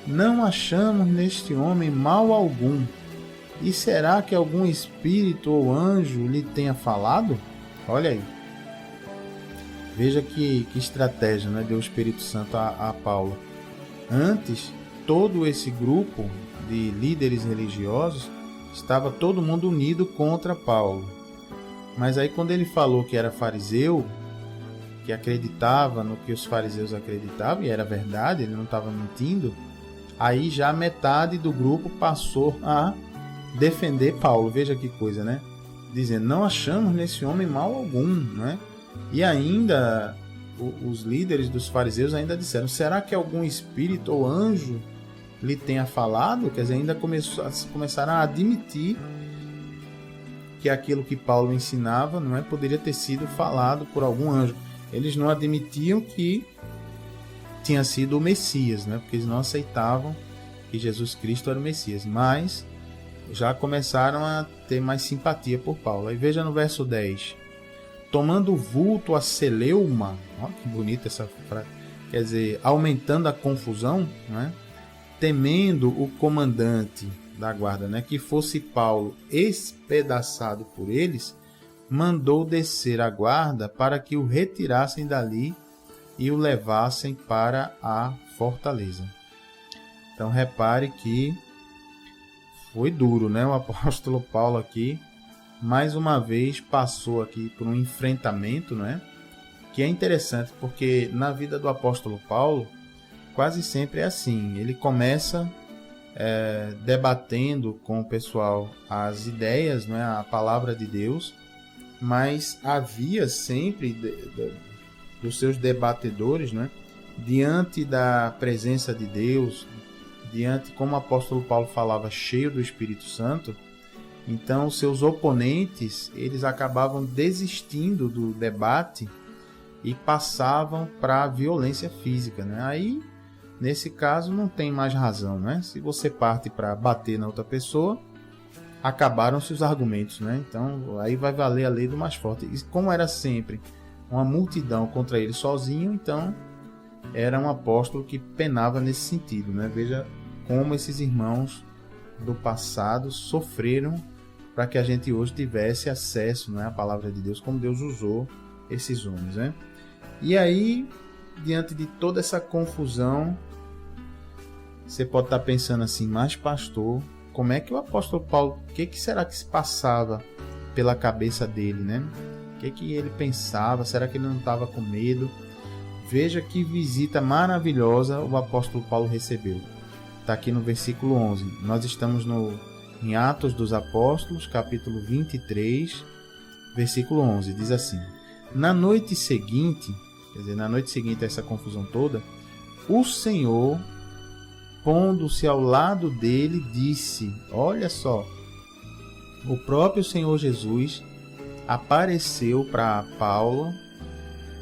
não achamos neste homem mal algum, e será que algum espírito ou anjo lhe tenha falado? Olha aí. Veja que estratégia, né, deu o Espírito Santo a Paulo. Antes, todo esse grupo de líderes religiosos estava todo mundo unido contra Paulo. Mas aí quando ele falou que era fariseu, que acreditava no que os fariseus acreditavam, e era verdade, ele não estava mentindo, aí já metade do grupo passou a defender Paulo. Veja que coisa, né? Dizendo: não achamos nesse homem mal algum, né? E ainda os líderes dos fariseus ainda disseram: será que algum espírito ou anjo lhe tenha falado? Quer dizer, ainda começaram a admitir que aquilo que Paulo ensinava, não é, poderia ter sido falado por algum anjo. Eles não admitiam que tinha sido o Messias, né? Porque eles não aceitavam que Jesus Cristo era o Messias, mas já começaram a ter mais simpatia por Paulo. Aí veja no verso 10: tomando vulto a celeuma, ó, que bonita essa frase, quer dizer, aumentando a confusão, né? Temendo o comandante da guarda, né, que fosse Paulo espedaçado por eles, mandou descer a guarda para que o retirassem dali e o levassem para a fortaleza. Então repare que foi duro, né? O apóstolo Paulo aqui, mais uma vez, passou aqui por um enfrentamento, né? Que é interessante, porque na vida do apóstolo Paulo, quase sempre é assim. Ele começa debatendo com o pessoal as ideias, né? A palavra de Deus, mas havia sempre dos seus debatedores, né? Diante da presença de Deus, diante, como o apóstolo Paulo falava, cheio do Espírito Santo, então seus oponentes, eles acabavam desistindo do debate e passavam para a violência física, né? Aí, nesse caso, não tem mais razão, né? Se você parte para bater na outra pessoa, acabaram-se os argumentos, né? Então, aí vai valer a lei do mais forte. E como era sempre uma multidão contra ele sozinho, então era um apóstolo que penava nesse sentido, né? Veja como esses irmãos do passado sofreram para que a gente hoje tivesse acesso, né, à palavra de Deus, como Deus usou esses homens, né? E aí, diante de toda essa confusão, você pode estar pensando assim: mas pastor, como é que o apóstolo Paulo, o que será que se passava pela cabeça dele, né? O que ele pensava? Será que ele não estava com medo? Veja que visita maravilhosa o apóstolo Paulo recebeu. Está aqui no versículo 11. Nós estamos no em Atos dos Apóstolos, capítulo 23, versículo 11, diz assim: na noite seguinte, quer dizer, na noite seguinte a essa confusão toda, o Senhor, pondo-se ao lado dele, disse, olha só, o próprio Senhor Jesus apareceu para Paulo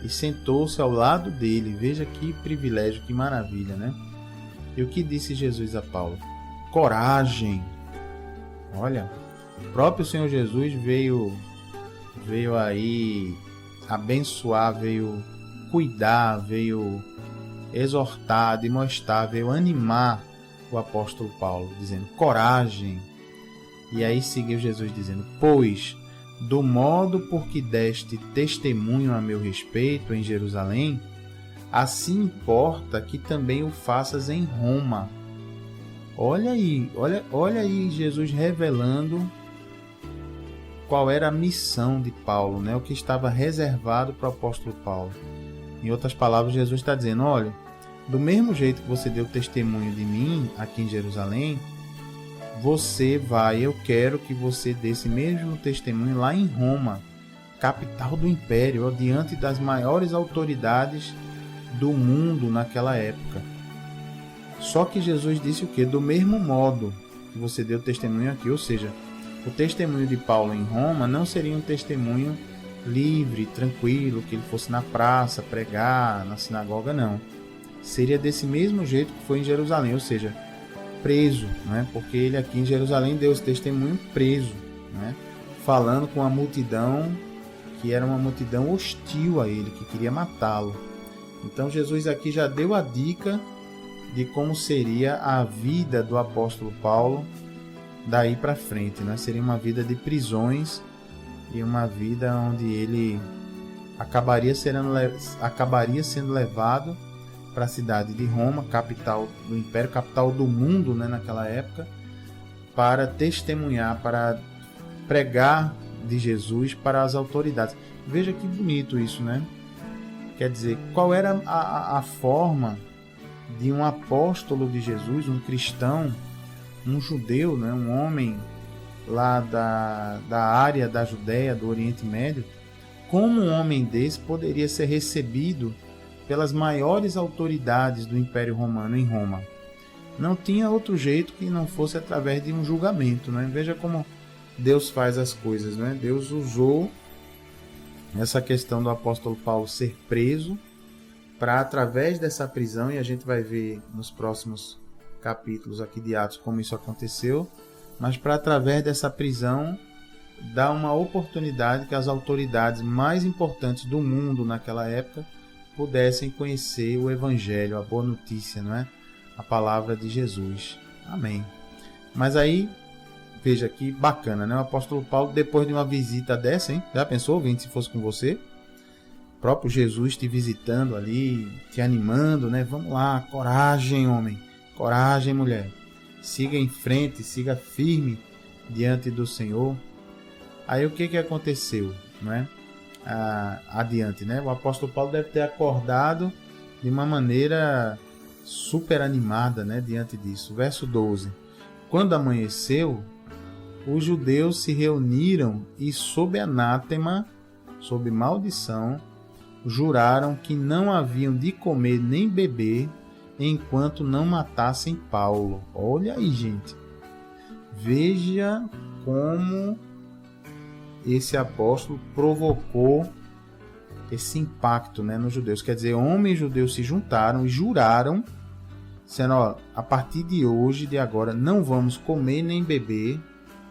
e sentou-se ao lado dele. Veja que privilégio, que maravilha, né? E o que disse Jesus a Paulo? Coragem! Olha, o próprio Senhor Jesus veio aí abençoar, veio cuidar, veio exortar, demonstrar, veio animar o apóstolo Paulo, dizendo, coragem! E aí seguiu Jesus dizendo, pois, do modo por que deste testemunho a meu respeito em Jerusalém, assim importa que também o faças em Roma. Olha aí Jesus revelando qual era a missão de Paulo, né? O que estava reservado para o apóstolo Paulo. Em outras palavras, Jesus está dizendo, olha, do mesmo jeito que você deu testemunho de mim aqui em Jerusalém, eu quero que você dê esse mesmo testemunho lá em Roma, capital do império, diante das maiores autoridades do mundo naquela época. Só que Jesus disse o quê? Do mesmo modo que você deu testemunho aqui, ou seja, o testemunho de Paulo em Roma não seria um testemunho livre, tranquilo, que ele fosse na praça pregar, na sinagoga, não. Seria desse mesmo jeito que foi em Jerusalém, ou seja, preso, né? Porque ele aqui em Jerusalém deu esse testemunho preso, né? Falando com a multidão que era uma multidão hostil a ele, que queria matá-lo. Então Jesus aqui já deu a dica de como seria a vida do apóstolo Paulo daí para frente, né? Seria uma vida de prisões e uma vida onde ele acabaria sendo levado para a cidade de Roma, capital do império, capital do mundo, né, naquela época, para testemunhar, para pregar de Jesus para as autoridades. Veja que bonito isso, né? Quer dizer, qual era a forma de um apóstolo de Jesus, um cristão, um judeu, né, um homem lá da área da Judéia, do Oriente Médio, como um homem desse poderia ser recebido pelas maiores autoridades do Império Romano em Roma? Não tinha outro jeito que não fosse através de um julgamento, né? Veja como Deus faz as coisas, né? Deus usou essa questão do apóstolo Paulo ser preso para, através dessa prisão, e a gente vai ver nos próximos capítulos aqui de Atos como isso aconteceu, mas para, através dessa prisão, dar uma oportunidade que as autoridades mais importantes do mundo naquela época pudessem conhecer o Evangelho, a boa notícia, não é? A palavra de Jesus. Amém. Mas aí, veja que bacana, né? O apóstolo Paulo, depois de uma visita dessa, hein? Já pensou, ouvinte, se fosse com você? O próprio Jesus te visitando ali, te animando, né? Vamos lá, coragem, homem. Coragem, mulher. Siga em frente, siga firme diante do Senhor. Aí o que aconteceu, né? Adiante, né? O apóstolo Paulo deve ter acordado de uma maneira super animada, né? Diante disso. Verso 12. Quando amanheceu, os judeus se reuniram e, sob anátema, sob maldição, juraram que não haviam de comer nem beber enquanto não matassem Paulo. Olha aí, gente. Veja como esse apóstolo provocou esse impacto, né, nos judeus. Quer dizer, homens judeus se juntaram e juraram, dizendo, ó, a partir de hoje, de agora, não vamos comer nem beber,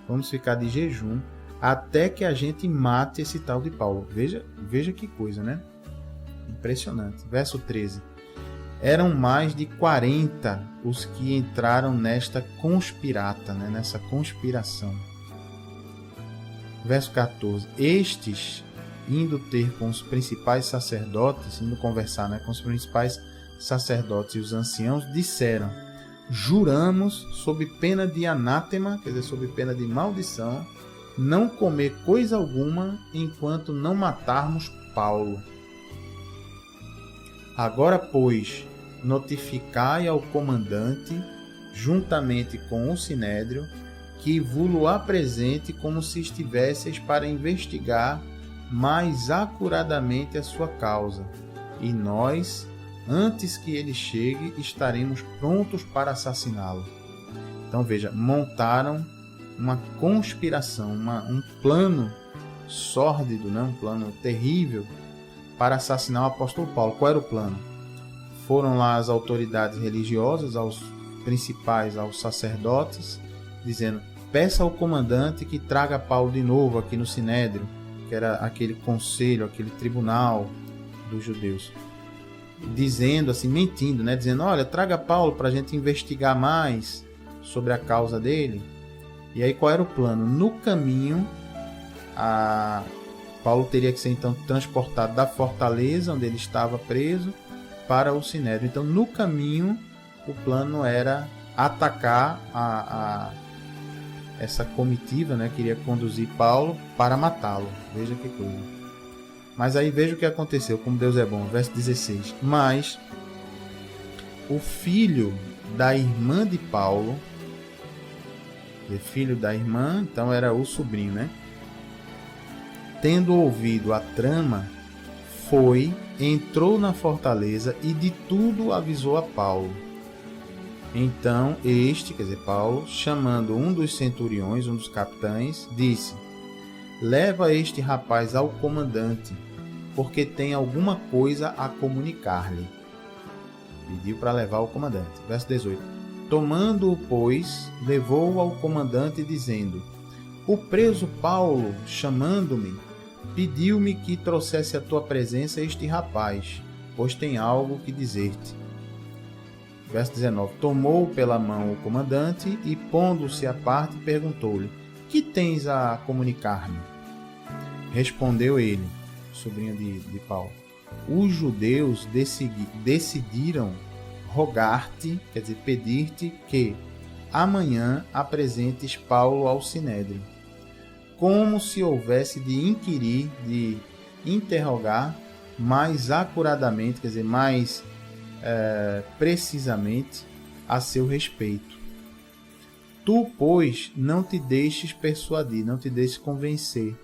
vamos ficar de jejum, até que a gente mate esse tal de Paulo. Veja que coisa, né? Impressionante. Verso 13. Eram mais de 40 os que entraram nesta conspirata, né, nessa conspiração. Verso 14. Estes, indo ter com os principais sacerdotes, indo conversar, né, com os principais sacerdotes e os anciãos, disseram: juramos, sob pena de anátema, quer dizer, sob pena de maldição, não comer coisa alguma enquanto não matarmos Paulo. Agora, pois, notificai ao comandante, juntamente com o sinédrio, que vos apresente como se estivesseis para investigar mais acuradamente a sua causa. E nós, antes que ele chegue, estaremos prontos para assassiná-lo. Então veja, montaram uma conspiração, um plano sórdido, né? Um plano terrível para assassinar o apóstolo Paulo. Qual era o plano? Foram lá as autoridades religiosas, aos principais, aos sacerdotes, dizendo: peça ao comandante que traga Paulo de novo aqui no Sinédrio, que era aquele conselho, aquele tribunal dos judeus. Dizendo assim, mentindo, né? Dizendo: olha, traga Paulo para a gente investigar mais sobre a causa dele. E aí qual era o plano? No caminho, Paulo teria que ser então transportado da fortaleza onde ele estava preso para o Sinédrio. Então no caminho o plano era atacar essa comitiva, né, que iria conduzir Paulo para matá-lo. Veja que coisa. Mas aí veja o que aconteceu, como Deus é bom. Verso 16. Mas o filho da irmã de Paulo, filho da irmã, então era o sobrinho, né? Tendo ouvido a trama, entrou na fortaleza e de tudo avisou a Paulo. Então este, quer dizer, Paulo, chamando um dos centuriões, um dos capitães, disse: leva este rapaz ao comandante, porque tem alguma coisa a comunicar-lhe. Pediu para levar ao comandante. Verso 18. Tomando-o, pois, levou-o ao comandante, dizendo: o preso Paulo, chamando-me, pediu-me que trouxesse à tua presença este rapaz, pois tem algo que dizer-te. Verso 19. Tomou pela mão o comandante e, pondo-se à parte, perguntou-lhe: que tens a comunicar-me? Respondeu ele, sobrinho de Paulo: os judeus decidiram rogar-te, quer dizer, pedir-te que amanhã apresentes Paulo ao Sinédrio, como se houvesse de inquirir, de interrogar mais acuradamente, quer dizer, mais precisamente a seu respeito. Tu, pois, não te deixes persuadir, não te deixes convencer,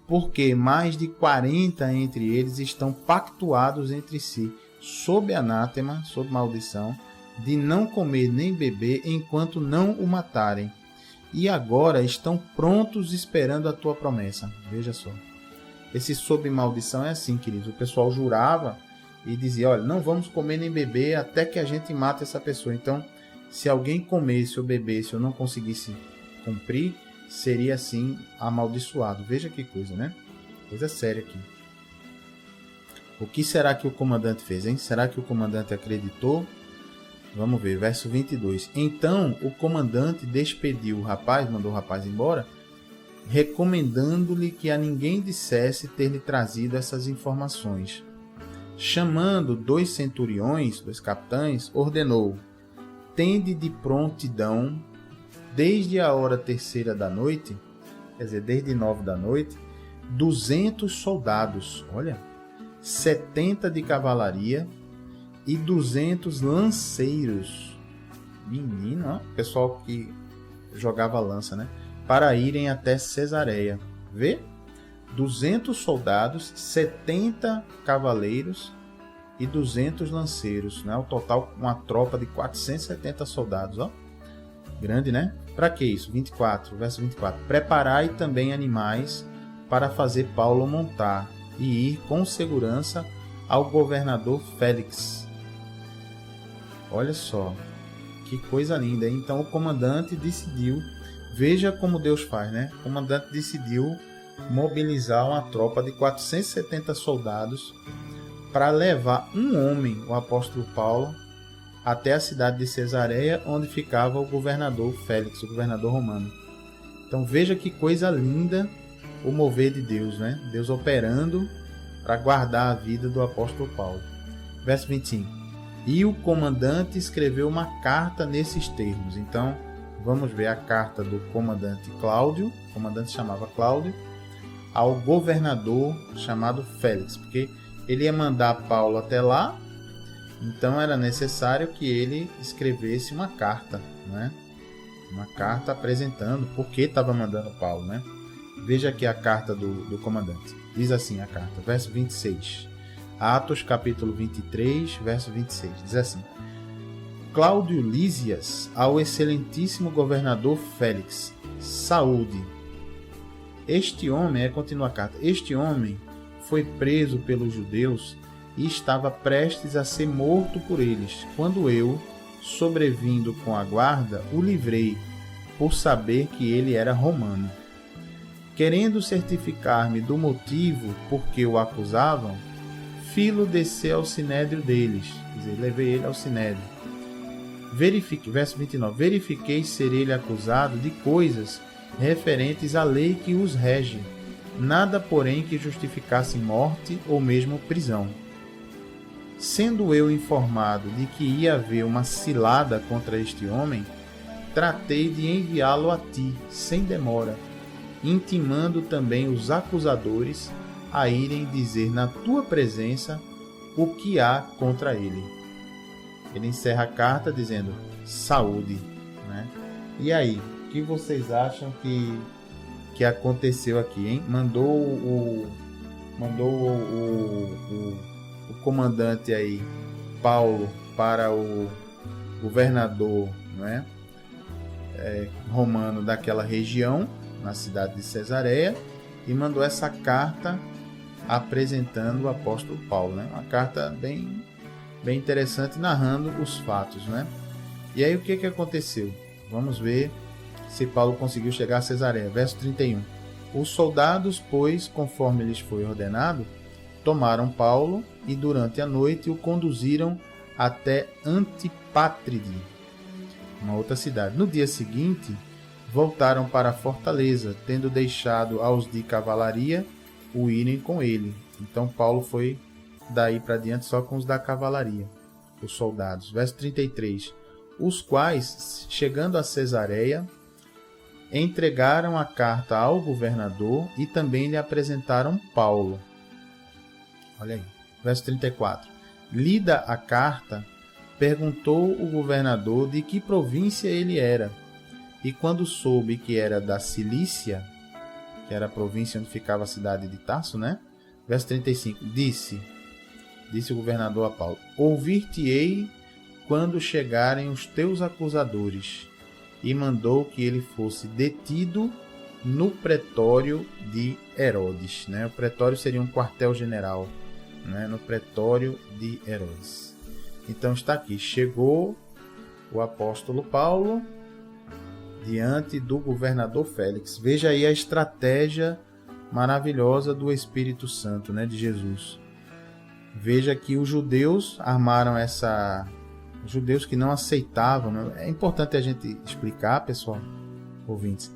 porque mais de 40 entre eles estão pactuados entre si, sob anátema, sob maldição, de não comer nem beber enquanto não o matarem. E agora estão prontos esperando a tua promessa. Veja só. Esse sob maldição é assim, queridos. O pessoal jurava e dizia: olha, não vamos comer nem beber até que a gente mate essa pessoa. Então, se alguém comesse ou bebesse ou não conseguisse cumprir, seria assim amaldiçoado. Veja que coisa, né? Coisa séria aqui. O que será que o comandante fez, hein? Será que o comandante acreditou? Vamos ver, verso 22. Então o comandante despediu o rapaz, mandou o rapaz embora, recomendando-lhe que a ninguém dissesse ter-lhe trazido essas informações. Chamando 2 centuriões, 2 capitães, ordenou: tende de prontidão, desde a hora 3ª da noite, quer dizer, desde 9 da noite, 200 soldados, olha, 70 de cavalaria e 200 lanceiros. Menino, ó, pessoal que jogava lança, né? Para irem até Cesareia. Vê? 200 soldados, 70 cavaleiros e 200 lanceiros, né? O total, uma tropa de 470 soldados, ó. Grande, né? Para que isso? 24, verso 24. Preparai também animais para fazer Paulo montar e ir com segurança ao governador Félix. Olha só, que coisa linda, hein? Então o comandante decidiu, veja como Deus faz, né? O comandante decidiu mobilizar uma tropa de 470 soldados para levar um homem, o apóstolo Paulo, até a cidade de Cesareia, onde ficava o governador Félix, o governador romano. Então veja que coisa linda o mover de Deus, né? Deus operando para guardar a vida do apóstolo Paulo. Verso 25. E o comandante escreveu uma carta nesses termos. Então, vamos ver a carta do comandante Cláudio, o comandante chamava Cláudio, ao governador chamado Félix, porque ele ia mandar Paulo até lá, então era necessário que ele escrevesse uma carta, né? Uma carta apresentando por que estava mandando Paulo, né? Veja aqui a carta do comandante. Diz assim a carta, verso 26. Atos, capítulo 23, verso 26. Diz assim: Cláudio Lísias, ao excelentíssimo governador Félix, saúde. Este homem, continua a carta, este homem foi preso pelos judeus e estava prestes a ser morto por eles, quando eu, sobrevindo com a guarda, o livrei, por saber que ele era romano. Querendo certificar-me do motivo por que o acusavam, fi-lo descer ao sinédrio deles, quer dizer, levei ele ao sinédrio. Verso 29, verifiquei ser ele acusado de coisas referentes à lei que os rege, nada, porém, que justificasse morte ou mesmo prisão. Sendo eu informado de que ia haver uma cilada contra este homem, tratei de enviá-lo a ti, sem demora, intimando também os acusadores a irem dizer na tua presença o que há contra ele. Ele encerra a carta dizendo saúde, né? E aí, o que vocês acham que aconteceu aqui, hein? Mandou o comandante aí, Paulo, para o governador, né? Romano daquela região, na cidade de Cesareia, e mandou essa carta apresentando o apóstolo Paulo, né? Uma carta bem interessante, narrando os fatos, né? E aí o que aconteceu? Vamos ver se Paulo conseguiu chegar a Cesareia. Verso 31. Os soldados, pois, conforme lhes foi ordenado, tomaram Paulo e durante a noite o conduziram até Antipátride, uma outra cidade. No dia seguinte, voltaram para a fortaleza, tendo deixado aos de cavalaria o irem com ele. Então Paulo foi daí para diante só com os da cavalaria, os soldados. Verso 33. Os quais, chegando a Cesareia, entregaram a carta ao governador e também lhe apresentaram Paulo. Olha aí. Verso 34. Lida a carta, perguntou o governador de que província ele era. E quando soube que era da Cilícia, que era a província onde ficava a cidade de Tarso, né? Verso 35. Disse o governador a Paulo: ouvir-te-ei quando chegarem os teus acusadores. E mandou que ele fosse detido no pretório de Herodes, né? O pretório seria um quartel-general, né? No pretório de Herodes. Então está aqui, chegou o apóstolo Paulo diante do governador Félix. Veja aí a estratégia maravilhosa do Espírito Santo, né, de Jesus. Veja que os judeus armaram essa... Os judeus que não aceitavam... Né? É importante a gente explicar, pessoal, ouvintes,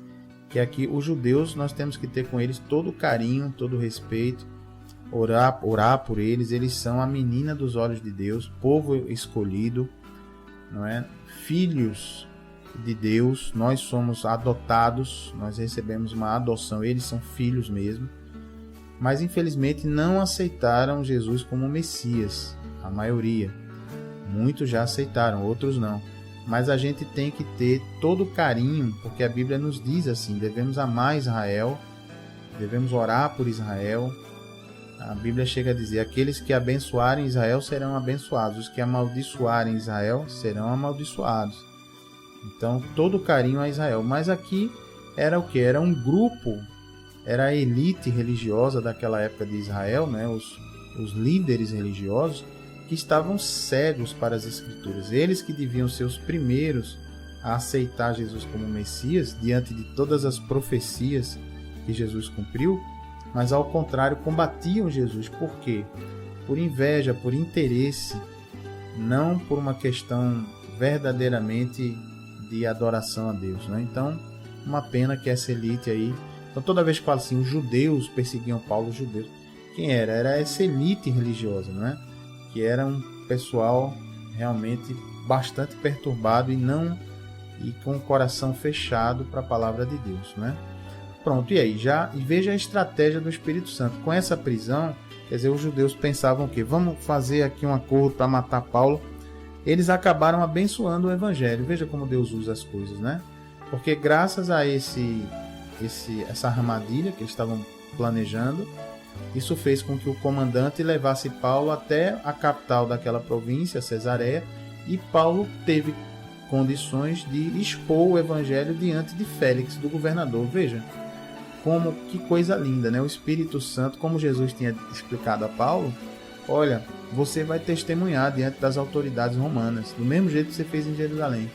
que aqui os judeus nós temos que ter com eles todo o carinho, todo o respeito, orar por eles. Eles são a menina dos olhos de Deus, povo escolhido, não é? Filhos de Deus, nós somos adotados, nós recebemos uma adoção, eles são filhos mesmo, mas infelizmente não aceitaram Jesus como Messias, a maioria. Muitos já aceitaram, outros não, mas a gente tem que ter todo o carinho, porque a Bíblia nos diz assim, devemos amar Israel, devemos orar por Israel. A Bíblia chega a dizer, aqueles que abençoarem Israel serão abençoados, os que amaldiçoarem Israel serão amaldiçoados. Então, todo carinho a Israel. Mas aqui era o que? Era um grupo, era a elite religiosa daquela época de Israel, né? Os líderes religiosos que estavam cegos para as Escrituras. Eles que deviam ser os primeiros a aceitar Jesus como Messias, diante de todas as profecias que Jesus cumpriu, mas ao contrário, combatiam Jesus. Por quê? Por inveja, por interesse, não por uma questão verdadeiramente de adoração a Deus, né? Então, uma pena que essa elite aí... Então, toda vez que fala assim, os judeus perseguiam Paulo, os judeus... Quem era? Era essa elite religiosa, né? Que era um pessoal realmente bastante perturbado e com o coração fechado para a palavra de Deus, né? Pronto, e aí? E veja a estratégia do Espírito Santo. Com essa prisão, quer dizer, os judeus pensavam que vamos fazer aqui um acordo para matar Paulo. Eles acabaram abençoando o Evangelho. Veja como Deus usa as coisas, né? Porque graças a essa armadilha que eles estavam planejando, isso fez com que o comandante levasse Paulo até a capital daquela província, Cesareia, e Paulo teve condições de expor o evangelho diante de Félix, do governador. Veja, que coisa linda, né? O Espírito Santo, como Jesus tinha explicado a Paulo, olha, você vai testemunhar diante das autoridades romanas, do mesmo jeito que você fez em Jerusalém.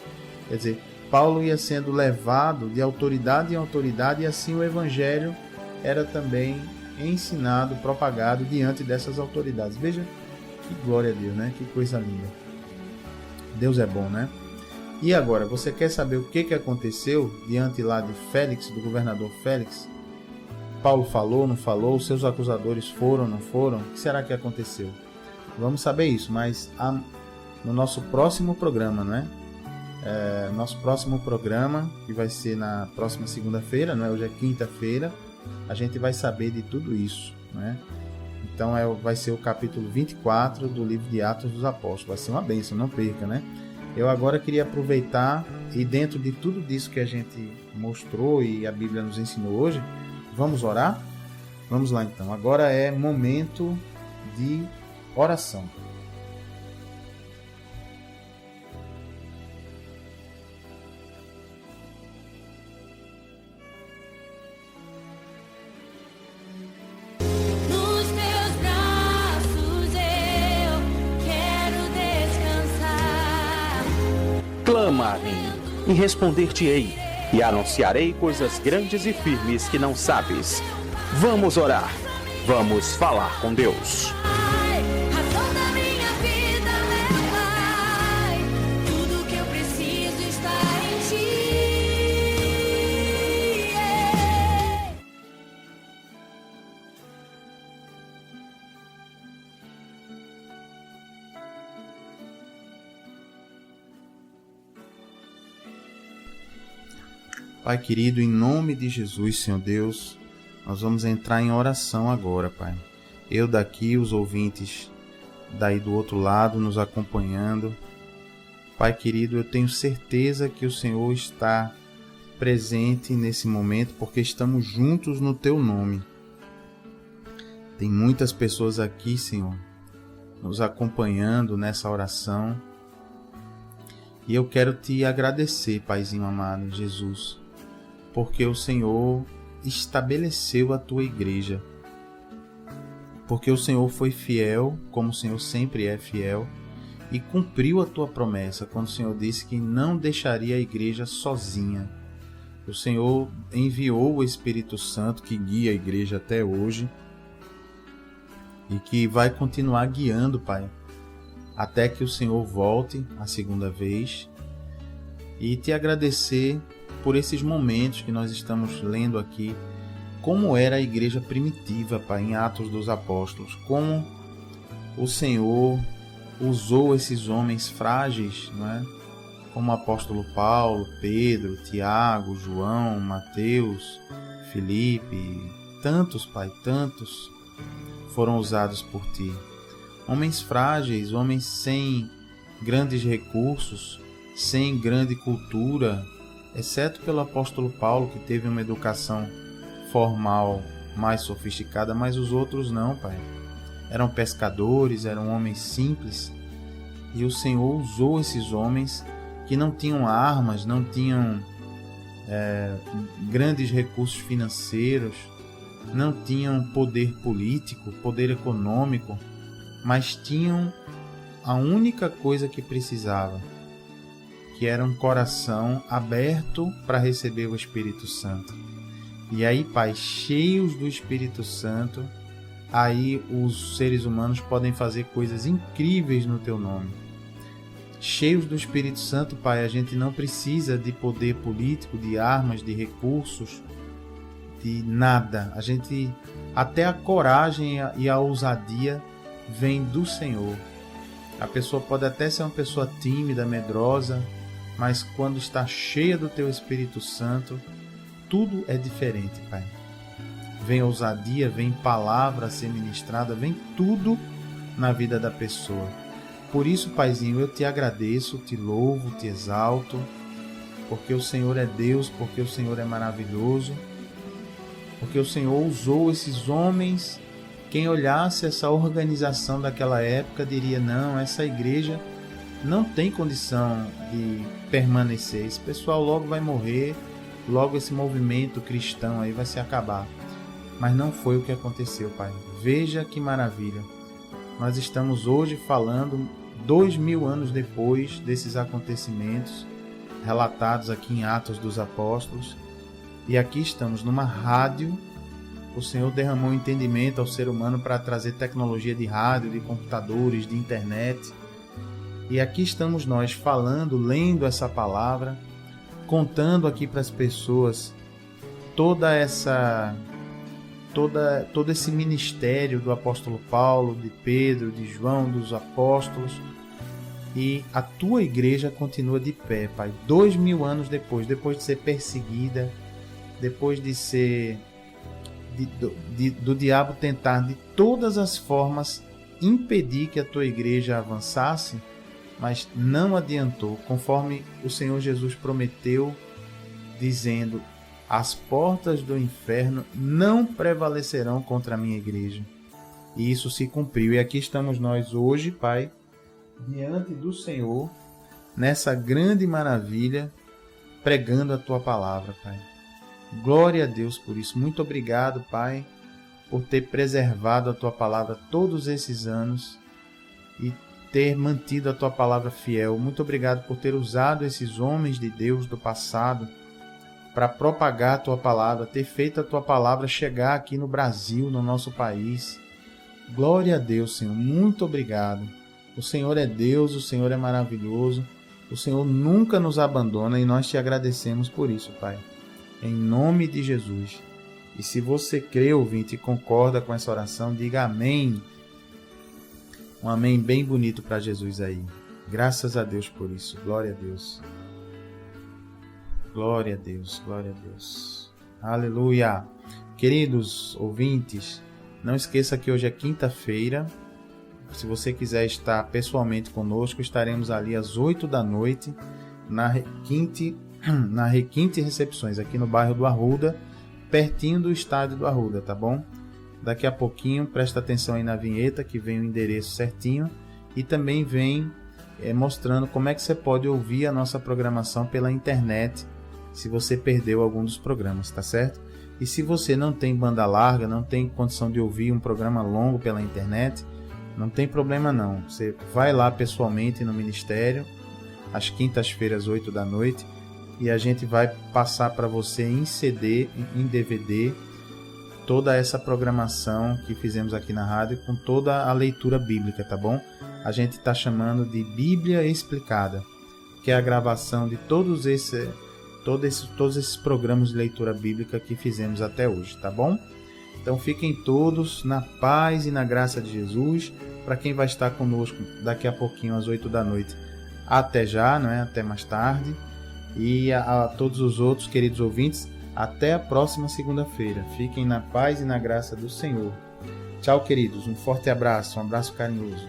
Quer dizer, Paulo ia sendo levado de autoridade em autoridade, e assim o evangelho era também ensinado, propagado diante dessas autoridades. Veja que glória a Deus, né? Que coisa linda. Deus é bom, né? E agora, você quer saber o que aconteceu diante lá de Félix, do governador Félix? Paulo falou, não falou? Seus acusadores foram, não foram? O que será que aconteceu? Vamos saber isso, mas no nosso próximo programa, não é? Nosso próximo programa, que vai ser na próxima segunda-feira, não é? Hoje é quinta-feira, a gente vai saber de tudo isso, né? Então vai ser o capítulo 24 do livro de Atos dos Apóstolos. Vai ser uma bênção, não perca, né? Eu agora queria aproveitar, e dentro de tudo disso que a gente mostrou e a Bíblia nos ensinou hoje, vamos orar? Vamos lá então. Agora é momento de oração. Clama a mim, e responder-te-ei, e anunciarei coisas grandes e firmes que não sabes. Vamos orar, vamos falar com Deus. Pai querido, em nome de Jesus, Senhor Deus, nós vamos entrar em oração agora, Pai. Eu daqui, os ouvintes daí do outro lado nos acompanhando. Pai querido, eu tenho certeza que o Senhor está presente nesse momento, porque estamos juntos no Teu nome. Tem muitas pessoas aqui, Senhor, nos acompanhando nessa oração. E eu quero Te agradecer, Paizinho amado, Jesus, porque o Senhor estabeleceu a Tua igreja, porque o Senhor foi fiel, como o Senhor sempre é fiel, e cumpriu a Tua promessa, quando o Senhor disse que não deixaria a igreja sozinha. O Senhor enviou o Espírito Santo, que guia a igreja até hoje, e que vai continuar guiando, Pai, até que o Senhor volte a segunda vez. E Te agradecer por esses momentos que nós estamos lendo aqui, como era a igreja primitiva, Pai, em Atos dos Apóstolos, como o Senhor usou esses homens frágeis, não é? Como o apóstolo Paulo, Pedro, Tiago, João, Mateus, Filipe, tantos, Pai, tantos foram usados por Ti. Homens frágeis, homens sem grandes recursos, sem grande cultura, exceto pelo apóstolo Paulo, que teve uma educação formal mais sofisticada, mas os outros não, Pai. Eram pescadores, eram homens simples, e o Senhor usou esses homens que não tinham armas, não tinham grandes recursos financeiros, não tinham poder político, poder econômico, mas tinham a única coisa que precisavam, que era um coração aberto para receber o Espírito Santo. E aí, Pai, cheios do Espírito Santo, aí os seres humanos podem fazer coisas incríveis no Teu nome. Cheios do Espírito Santo, Pai, a gente não precisa de poder político, de armas, de recursos, de nada. A gente, até a coragem e a ousadia vem do Senhor. A pessoa pode até ser uma pessoa tímida, medrosa, mas quando está cheia do Teu Espírito Santo, tudo é diferente, Pai. Vem ousadia, vem palavra a ser ministrada, vem tudo na vida da pessoa. Por isso, Paizinho, eu Te agradeço, Te louvo, Te exalto, porque o Senhor é Deus, porque o Senhor é maravilhoso, porque o Senhor usou esses homens. Quem olhasse essa organização daquela época diria: não, essa igreja não tem condição de permanecer, esse pessoal logo vai morrer, logo esse movimento cristão aí vai se acabar. Mas não foi o que aconteceu, Pai. Veja que maravilha. Nós estamos hoje falando 2000 anos depois desses acontecimentos relatados aqui em Atos dos Apóstolos, e aqui estamos numa rádio. O Senhor derramou entendimento ao ser humano para trazer tecnologia de rádio, de computadores, de internet. E aqui estamos nós falando, lendo essa palavra, contando aqui para as pessoas todo esse ministério do apóstolo Paulo, de Pedro, de João, dos apóstolos. E a tua igreja continua de pé, Pai, 2000 anos depois de ser perseguida, depois de ser do diabo tentar de todas as formas impedir que a tua igreja avançasse, mas não adiantou, conforme o Senhor Jesus prometeu, dizendo: as portas do inferno não prevalecerão contra a minha igreja. E isso se cumpriu. E aqui estamos nós hoje, Pai, diante do Senhor, nessa grande maravilha, pregando a tua palavra, Pai. Glória a Deus por isso. Muito obrigado, Pai, por ter preservado a tua palavra todos esses anos e ter mantido a tua palavra fiel. Muito obrigado por ter usado esses homens de Deus do passado para propagar a tua palavra, ter feito a tua palavra chegar aqui no Brasil, no nosso país. Glória a Deus, Senhor. Muito obrigado. O Senhor é Deus, o Senhor é maravilhoso. O Senhor nunca nos abandona e nós te agradecemos por isso, Pai. Em nome de Jesus. E se você crê, ouvinte, e concorda com essa oração, diga amém. Um amém bem bonito para Jesus aí. Graças a Deus por isso. Glória a Deus. Glória a Deus, glória a Deus. Aleluia. Queridos ouvintes, não esqueça que hoje é quinta-feira. Se você quiser estar pessoalmente conosco, estaremos ali às 8 da noite na Requinte Recepções, aqui no bairro do Arruda, pertinho do estádio do Arruda, tá bom? Daqui a pouquinho, presta atenção aí na vinheta, que vem o endereço certinho, e também vem mostrando como é que você pode ouvir a nossa programação pela internet, se você perdeu algum dos programas, tá certo? E se você não tem banda larga, não tem condição de ouvir um programa longo pela internet, não tem problema não. Você vai lá pessoalmente no ministério, às quintas-feiras, 8 da noite, e a gente vai passar para você em CD, em DVD, toda essa programação que fizemos aqui na rádio, com toda a leitura bíblica, tá bom? A gente está chamando de Bíblia Explicada, que é a gravação de todos esses programas de leitura bíblica que fizemos até hoje, tá bom? Então fiquem todos na paz e na graça de Jesus. Para quem vai estar conosco daqui a pouquinho às 8 da noite, até já, não é? Até mais tarde. E a todos os outros queridos ouvintes, até a próxima segunda-feira. Fiquem na paz e na graça do Senhor. Tchau, queridos. Um forte abraço, um abraço carinhoso.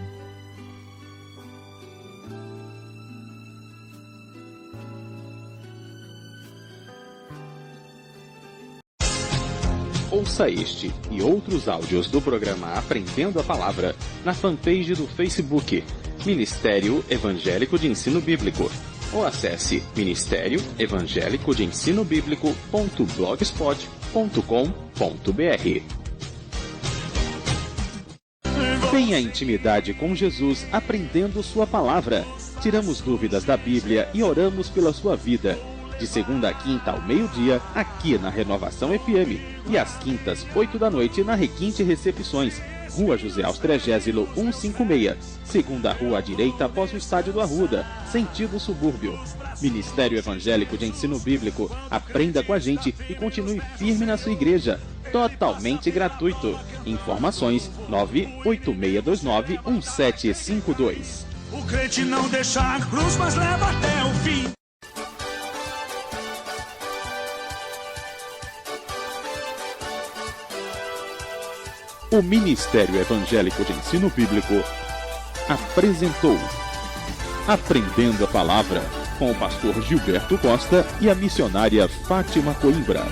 Ouça este e outros áudios do programa Aprendendo a Palavra na fanpage do Facebook Ministério Evangélico de Ensino Bíblico, ou acesse Ministério Evangélico de Ensino Bíblico.blogspot.com.br. Tenha intimidade com Jesus aprendendo sua palavra. Tiramos dúvidas da Bíblia e oramos pela sua vida. De segunda a quinta ao meio-dia, aqui na Renovação FM. E às quintas, 8 da noite, na Requinte Recepções, Rua José Austrégésilo 156, segunda rua à direita após o estádio do Arruda, sentido subúrbio. Ministério Evangélico de Ensino Bíblico. Aprenda com a gente e continue firme na sua igreja. Totalmente gratuito. Informações 986291752. O crente não deixa a cruz, mas leva até o fim. O Ministério Evangélico de Ensino Bíblico apresentou Aprendendo a Palavra com o pastor Gilberto Costa e a missionária Fátima Coimbra.